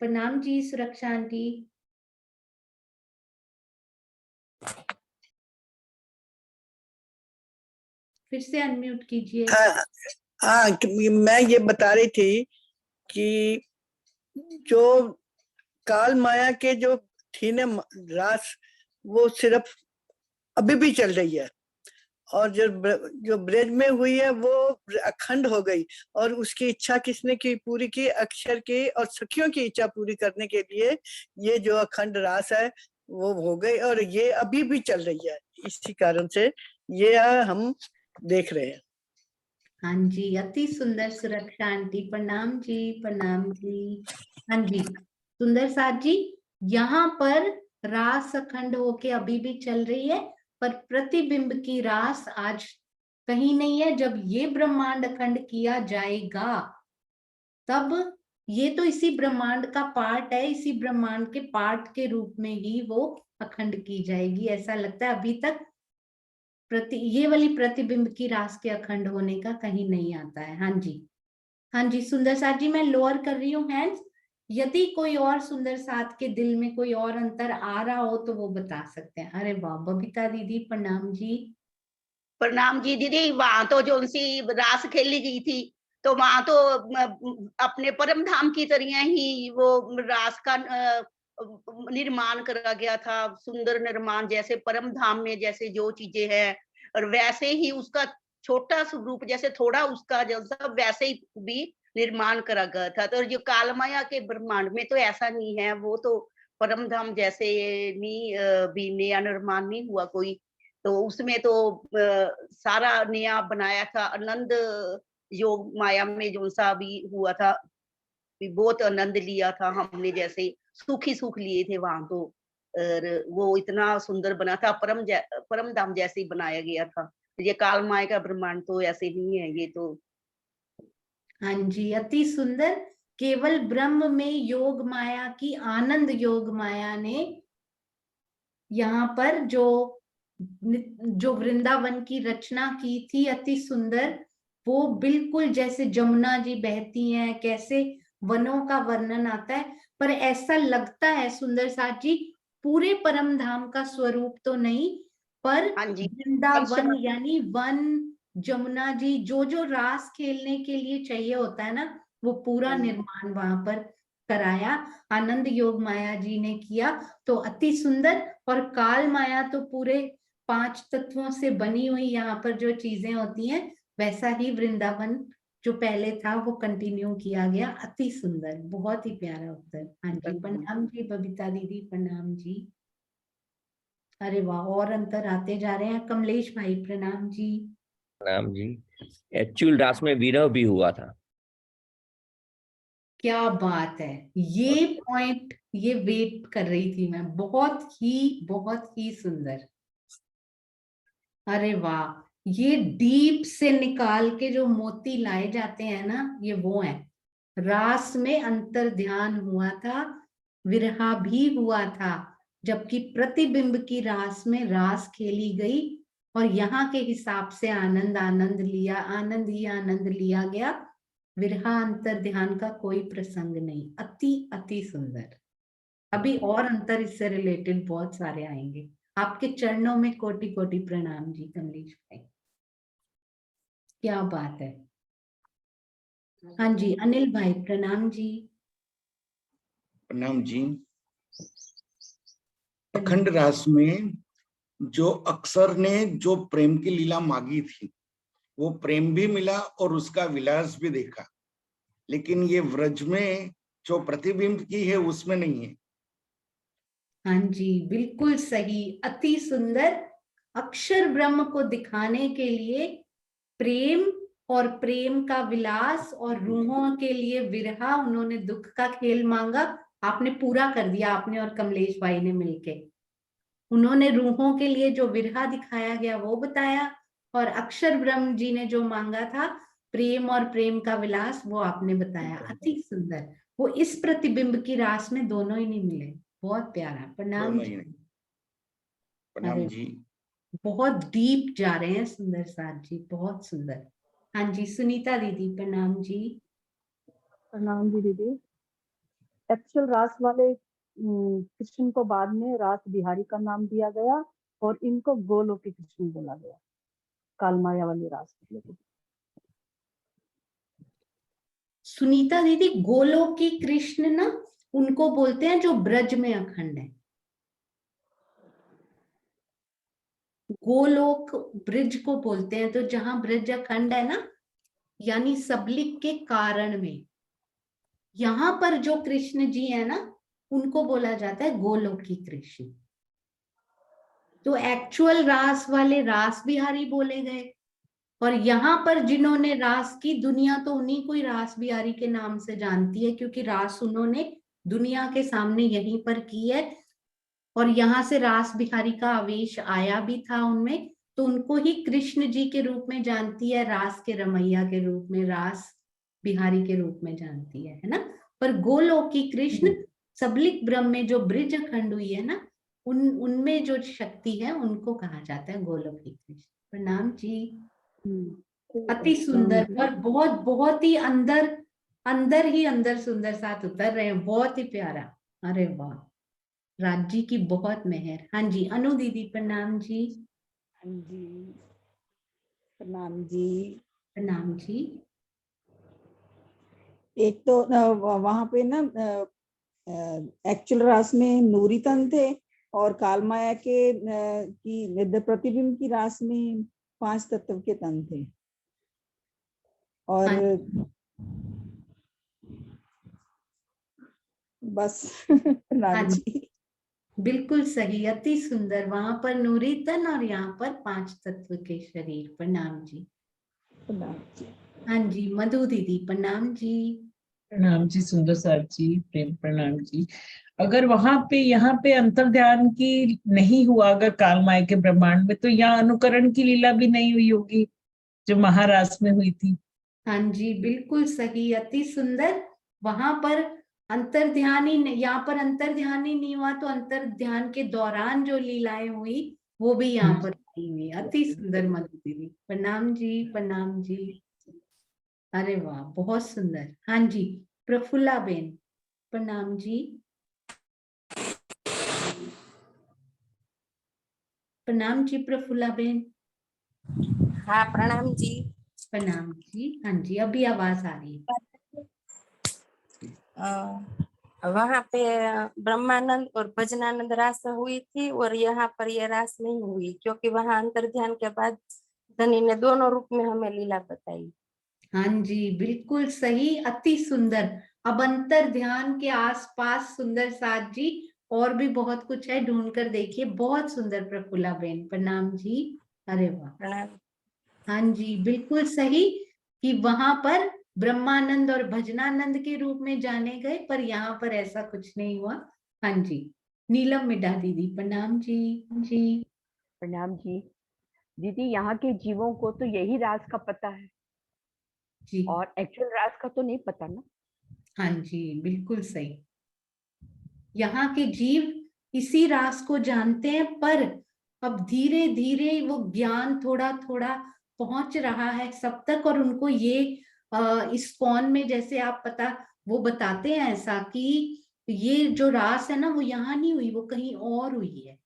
प्रणाम जी सुरक्षा आंटी। फिर से अनम्यूट कीजिए। हाँ, मैं ये बता रही थी कि जो काल माया के जो थी ना रास, वो सिर्फ अभी भी चल रही है, और जो ब्रज में हुई है वो अखंड हो गई, और उसकी इच्छा किसने की पूरी की? अक्षर की और सखियों की इच्छा पूरी करने के लिए ये जो अखंड रास है वो हो गई, और ये अभी भी चल रही है। इसी कारण से ये हम देख रहे हैं। हाँ जी, अति सुंदर सुरक्षा आंटी, प्रणाम जी। प्रणाम जी। हाँ जी, सुंदर साथ जी, यहाँ पर रास अखंड होके अभी भी चल रही है, पर प्रतिबिंब की रास आज कहीं नहीं है। जब ये ब्रह्मांड अखंड किया जाएगा तब ये तो इसी ब्रह्मांड का पार्ट है, इसी ब्रह्मांड के पार्ट के रूप में ही वो अखंड की जाएगी। ऐसा लगता है अभी तक ये वाली प्रतिबिंब की रास के अखंड होने का कहीं नहीं आता है। हाँ जी, हाँ जी सुंदर साथ जी, मैं लोअर कर रही हूँ हैंड्स। यदि कोई और सुंदर साथ के दिल में कोई और अंतर आ रहा हो तो वो बता सकते हैं। अरे वाह, बबीता दीदी प्रणाम जी। प्रणाम जी दीदी। वहां तो जो उनसी रास खेली गई थी, तो वहां तो अपने परम धाम की तरह ही वो रास का निर्माण करा गया था। सुंदर निर्माण, जैसे परम धाम में जैसे जो चीजें हैं, और वैसे ही उसका छोटा स्वरूप, जैसे थोड़ा उसका जैसा वैसे ही भी निर्माण करा गया था। तो जो कालमाया के ब्रह्मांड में तो ऐसा नहीं है, वो तो परम धाम जैसे नहीं भी नया निर्माण नहीं हुआ कोई। तो उसमें तो सारा नया बनाया था। आनंद योग माया में जो सा भी हुआ था, भी बहुत आनंद लिया था हमने, जैसे सुख ही सुख लिए थे वहां तो। और वो इतना सुंदर बना था, परम धाम जैसे ही बनाया गया था। ये काल माया का ब्रह्मांड तो ऐसे नहीं है ये तो। हाँ जी, अति सुंदर। केवल ब्रह्म में योग माया की, आनंद योग माया ने यहाँ पर जो वृंदावन की रचना की थी, अति सुंदर। वो बिल्कुल जैसे जमुना जी बहती हैं, कैसे वनों का वर्णन आता है, पर ऐसा लगता है सुंदर साथ जी पूरे परम धाम का स्वरूप तो नहीं, पर वृंदावन यानी वन, जमुना जी, जो रास खेलने के लिए चाहिए होता है ना, वो पूरा निर्माण वहां पर कराया आनंद योग माया जी ने किया। तो अति सुंदर। और काल माया तो पूरे 5 तत्वों से बनी हुई यहाँ पर जो चीजें होती हैं, वैसा ही वृंदावन जो पहले था वो कंटिन्यू किया गया। अति सुंदर, बहुत ही प्यारा उत्तर। हाँ जी, प्रणाम जी बबीता दीदी, प्रणाम जी। अरे वाह, और अंतर आते जा रहे हैं। कमलेश भाई प्रणाम जी। प्रणाम जी। एक्चुअल रास में विरह भी हुआ था। क्या बात है, ये पॉइंट ये वेट कर रही थी मैं, बहुत ही सुंदर। अरे वाह, ये डीप से निकाल के जो मोती लाए जाते हैं ना, ये वो है। रास में अंतर ध्यान हुआ था, विरहा भी हुआ था, जबकि प्रतिबिंब की रास में रास खेली गई और यहाँ के हिसाब से आनंद ही आनंद लिया गया। विरहा अंतर ध्यान का कोई प्रसंग नहीं। अति सुंदर। अभी और अंतर इससे रिलेटेड बहुत सारे आएंगे। आपके चरणों में कोटि कोटि प्रणाम जी कमलेश भाई, क्या बात है। हाँ जी अनिल भाई प्रणाम जी। प्रणाम जी। अखंड रास में जो अक्षर ने जो प्रेम की लीला मांगी थी, वो प्रेम भी मिला और उसका विलास भी देखा, लेकिन ये व्रज में जो प्रतिबिंब की है उसमें नहीं है। हाँ जी बिल्कुल सही, अति सुंदर। अक्षर ब्रह्म को दिखाने के लिए प्रेम और प्रेम का विलास और रूहों के लिए विरहा, उन्होंने दुख का खेल मांगा। आपने पूरा कर दिया, आपने और कमलेश भाई ने मिलके। उन्होंने रूहों के लिए जो विरहा दिखाया गया वो बताया, और अक्षर ब्रह्म जी ने जो मांगा था प्रेम और प्रेम का विलास, वो आपने बताया। अति सुंदर। वो इस प्रतिबिंब की रास में दोनों ही नहीं मिले। बहुत प्यारा। प्रणाम जी। प्रणाम जी। बहुत डीप जा रहे हैं सुंदर साथ जी, बहुत सुंदर। हाँ जी सुनीता दीदी प्रणाम जी। प्रणाम जी दीदी। एक्चुअल रास वाले कृष्ण को बाद में रास बिहारी का नाम दिया गया और इनको गोलोकी कृष्ण बोला गया, कालमाया वाली रास। सुनीता दीदी गोलोकी कृष्ण ना उनको बोलते हैं जो ब्रज में अखंड है। गोलोक ब्रिज को बोलते हैं, तो जहां ब्रज अखंड है ना, यानी सबलिक के कारण में, यहां पर जो कृष्ण जी है ना, उनको बोला जाता है गोलोकी कृष्ण। तो एक्चुअल रास वाले रास बिहारी बोले गए, और यहाँ पर जिन्होंने रास की, दुनिया तो उन्हीं को ही रास बिहारी के नाम से जानती है, क्योंकि रास उन्होंने दुनिया के सामने यहीं पर की है, और यहाँ से रास बिहारी का आवेश आया भी था उनमें, तो उनको ही कृष्ण जी के रूप में जानती है, रास के रमैया के रूप में, रास बिहारी के रूप में जानती है ना। पर गोलोकी कृष्ण सबलिक ब्रह्म में जो ब्रिज अखंड हुई है ना, उनमें जो शक्ति है उनको कहा जाता है गोलोकी कृष्ण। प्रणाम जी। अति सुंदर, और बहुत ही अंदर ही अंदर सुंदर साथ उतर रहे हैं, बहुत ही प्यारा। अरे वाह, राज जी की बहुत मेहर। हाँ जी अनु दीदी प्रणाम जी। हाँ जी प्रणाम जी। प्रणाम जी। एक तो वहां पे ना एक्चुअल रास में नूरी तन थे, और कालमाया के की प्रतिबिंब की रास में 5 तत्व के तन थे। और बस राम जी बिल्कुल सही, अति सुंदर। वहां पर नूरी तन और यहाँ पर 5 तत्व के शरीर। प्रणाम जी। हाँ जी मधु दीदी प्रणाम जी। प्रणाम जी सुंदर साथ जी, प्रेम प्रणाम जी। अगर वहां पे यहाँ पे अंतर ध्यान की नहीं हुआ अगर कालमाया के ब्रह्मांड में, तो यहाँ अनुकरण की लीला भी नहीं हुई होगी जो महारास में हुई थी। हाँ जी बिल्कुल सही, अति सुंदर। वहां पर अंतर ध्यान ही, यहाँ पर अंतर ध्यान ही नहीं हुआ, तो अंतर ध्यान के दौरान जो लीलाएं हुई वो भी यहाँ पर नहीं हुई। अति सुंदर मधु दीदी। प्रणाम जी प्रणाम जी। अरे वाह बहुत सुंदर। हाँ जी प्रफुल्ला बेन प्रणाम जी। प्रणाम जी प्रफुल्ला बेन। हाँ प्रणाम जी। प्रणाम जी। हाँ जी अभी आवाज आ रही है। वहाँ पे ब्रह्मानंद और भजनानंद रास हुई थी, और यहाँ पर यह रास नहीं हुई, क्योंकि वहाँ अंतर ध्यान के बाद धनी ने दोनों रूप में हमें लीला बताई। हाँ जी बिल्कुल सही, अति सुंदर। अब अंतर ध्यान के आसपास सुंदर साथ जी और भी बहुत कुछ है, ढूंढ कर देखिए। बहुत सुंदर प्रफुल्ला बेन। प्रणाम जी। अरे वाह। हाँ जी, बिल्कुल सही कि वहां पर ब्रह्मानंद और भजनानंद के रूप में जाने गए, पर यहाँ पर ऐसा कुछ नहीं हुआ। हाँ जी, नीलम मिडा दीदी प्रणाम जी। जी प्रणाम जी। दीदी यहाँ के जीवों को तो यही राज का पता है जी, और एक्चुअल राज का तो नहीं पता ना। हाँ जी, बिल्कुल सही। यहाँ के जीव इसी रास को जानते हैं, पर अब धीरे धीरे वो ज्ञान थोड़ा थोड़ा पहुंच रहा है सब तक, और उनको ये इस्कॉन में जैसे आप वो बताते हैं ऐसा कि ये जो रास है ना वो यहाँ नहीं हुई, वो कहीं और हुई है।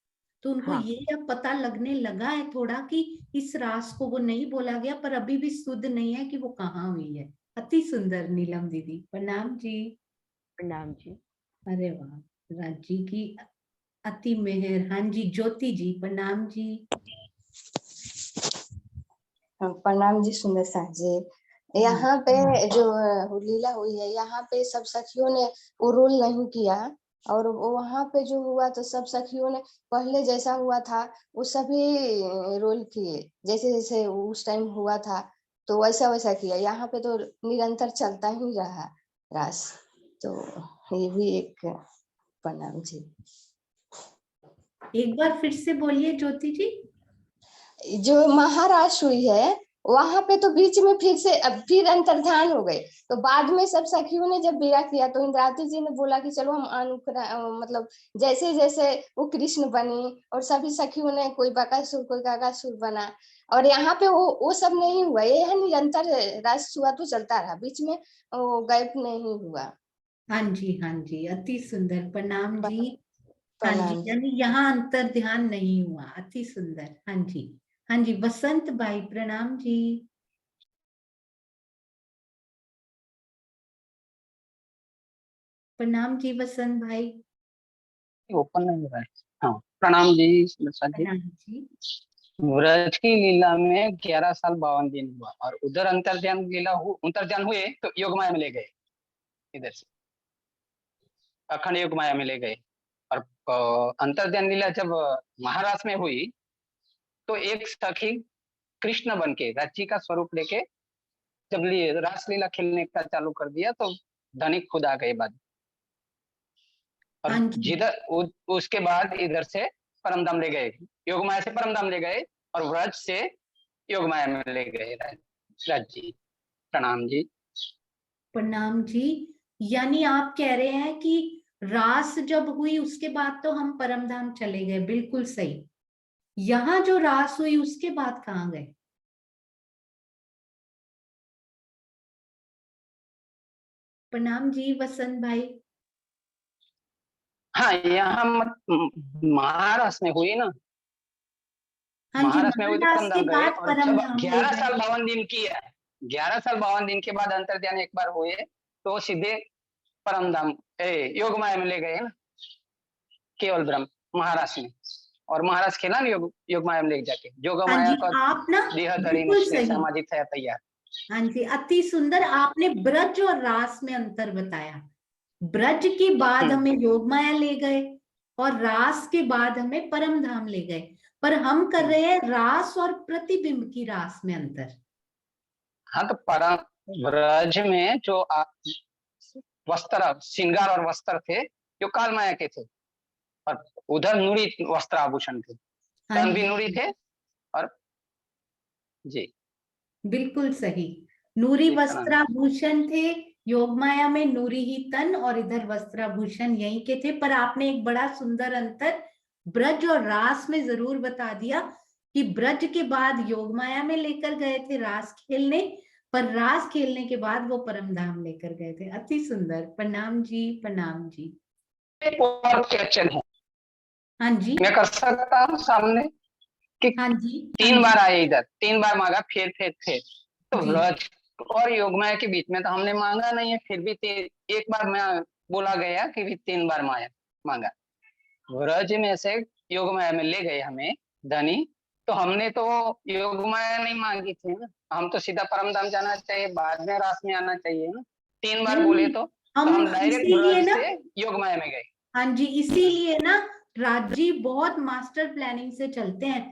तो उनको हाँ। ये अब पता लगने लगा है थोड़ा कि इस रास को वो नहीं बोला गया, पर अभी भी शुद्ध नहीं है कि वो कहाँ हुई है। अति सुंदर नीलम दीदी प्रणाम जी। प्रणाम जी। अरे वाह, राजी की अति मेहर। हाँ जी, ज्योति जी प्रणाम जी। प्रणाम जी सुंदर साथ जी। यहाँ पे जो लीला हुई है, यहाँ पे सब सखियों ने वो रोल नहीं किया, और वहाँ पे जो हुआ तो सब सखियों ने पहले जैसा हुआ था वो सभी रोल किए, जैसे जैसे उस टाइम हुआ था तो वैसा वैसा किया। यहाँ पे तो निरंतर चलता ही रहा रास, तो ये भी एक प्रणाम जी। एक बार फिर से बोलिए ज्योति जी। जो महारास हुई है वहां पे तो बीच में फिर अंतर्ध्यान हो गए, तो बाद में सब सखियों ने जब विदा किया तो इंद्रावती जी ने बोला कि चलो हम मतलब जैसे जैसे वो कृष्ण बनी और सभी सखियों ने कोई बकासुर कोई काकासुर बना, और यहाँ पे वो सब नहीं हुआ। ये है निरंतर रास हुआ तो चलता रहा, बीच में गैप नहीं हुआ। हाँ जी, हाँ जी, अति सुंदर प्रणाम जी। हाँ जी, प्रणाम जी। यानी यहाँ अंतर ध्यान नहीं हुआ, अति सुंदर। हाँ जी, हाँ जी, बसंत भाई प्रणाम जी। प्रणाम जी बसंत भाई। ओपन नहीं हो रहा है। हाँ प्रणाम जी प्रसाद जी। प्रणाम जी। व्रज की लीला में 11 साल 52 दिन हुआ, और उधर अंतर्ध्यान हुए तो योग माया में ले गए, इधर से अखंड योग माया में ले गए। और अंतर्ध्यान लीला जब महाराष्ट्र में हुई तो एक सखी कृष्ण बन के राची का स्वरूप लेके जब रासलीला खेलने का चालू कर दिया तो धनिक खुद आ गए बाद, और जिधर उसके बाद इधर से परमधाम ले गए, योग माया से परमधाम ले गए और व्रज से योग माया में ले गए राज जी। प्रणाम जी। प्रणाम जी, यानी आप कह रहे हैं कि रास जब हुई उसके बाद तो हम परमधाम चले गए, बिल्कुल सही। यहाँ जो रास हुई उसके बाद कहाँ गए? प्रणाम जी वसंत भाई। हाँ यहाँ महाराष्ट्र में हुई ना, हाँ जी, महाराष्ट्र में हुई तो महाराष्ट्र के परमधाम गए, बाद और जब परमधाम ले 11 गए। साल 52 दिन की है, 11 साल 52 दिन के बाद अंतर्ध्यान एक बार हुए तो सीधे परमधाम योग माया में ले गए ना, केवल ब्रह्म महाराष्ट्र में, और महाराष्ट्र खेला ना योग माया में ले जाके योग हाँ माया जी, का आप ना देहधारी बिल्कुल सही। सामाजिक है तैयार। हाँ जी, अति सुंदर। आपने ब्रज और रास में अंतर बताया। ब्रज के बाद हमें योग माया ले गए और रास के बाद हमें परमधाम ले गए, पर हम कर रहे हैं रास और प्रतिबिंब की रास में अंतर। हाँ तो ब्रज में जो वस्त्र श्रृंगार और वस्त्र थे जो काल माया के थे, और उधर नूरी वस्त्र आभूषण थे, तन भी नूरी थे, और जी बिल्कुल सही, नूरी वस्त्राभूषण थे। योग माया में नूरी ही तन और इधर वस्त्राभूषण यहीं के थे। पर आपने एक बड़ा सुंदर अंतर ब्रज और रास में जरूर बता दिया कि ब्रज के बाद योग माया में लेकर गए थे रास खेलने, पर रास खेलने के बाद वो परमधाम लेकर गए थे। अति सुंदर, प्रणाम जी प्रणाम जी। क्वेश्चन है, हाँ जी, मैं कर सकता हूँ सामने कि हाँ जी, 3 बार आए इधर, 3 बार मांगा, फिर तो ब्रज और योग माया के बीच में तो हमने मांगा नहीं है, फिर भी एक बार मैं बोला गया कि भी 3 बार मांगा। ब्रज में से योग माया में ले गए हमें धनी, तो हमने तो योग माया नहीं मांगी थी ना, हम तो सीधा परमधाम जाना चाहिए, बाद में रास में आना चाहिए ना। 3 बार बोले तो हम डायरेक्ट ब्रज से योग माया में गए। हाँ जी, इसीलिए ना राज जी बहुत मास्टर प्लानिंग से चलते हैं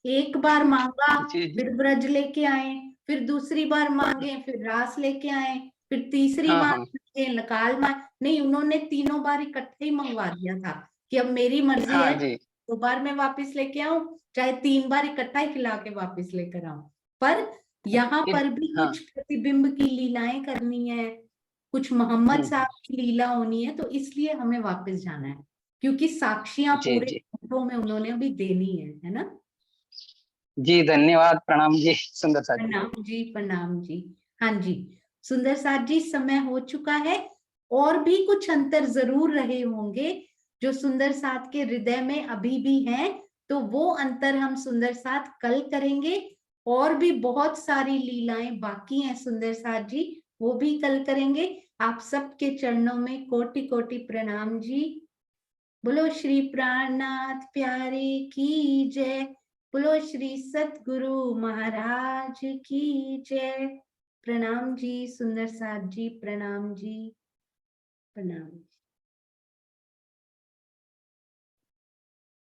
एक बार मांगा जी जी फिर ब्रज लेके आए, फिर दूसरी बार मांगे फिर रास लेके आए, फिर तीसरी हाँ बार हाँ मांगे काल मां। नहीं, उन्होंने तीनों बार इकट्ठे ही मंगवा दिया था कि अब मेरी मर्जी हाँ है, जी 2 बार मैं वापस लेके आऊं चाहे 3 बार इकट्ठा ही खिला के वापस लेकर आऊं। पर यहाँ पर भी हाँ कुछ प्रतिबिंब की लीलाएं करनी है, कुछ मोहम्मद साहब की लीला होनी है, तो इसलिए हमें वापस जाना है, क्योंकि साक्षियां जी पूरे जी ग्रंथों में उन्होंने अभी देनी है ना। जी धन्यवाद प्रणाम जी सुंदर साथ जी प्रणाम जी, प्रणाम जी। हाँ जी सुंदर साथ जी, समय हो चुका है। और भी कुछ अंतर जरूर रहे होंगे जो सुंदर साथ के हृदय में अभी भी हैं, तो वो अंतर हम सुंदर साथ कल करेंगे। और भी बहुत सारी लीलाएं बाकी हैं सुंदर साथ जी, वो भी कल करेंगे। आप सबके चरणों में कोटि कोटि प्रणाम जी। बोलो श्री प्राणनाथ प्यारे की जय, बोलो श्री सतगुरु महाराज की जय। प्रणाम जी सुंदर साथ जी, प्रणाम जी, प्रणाम।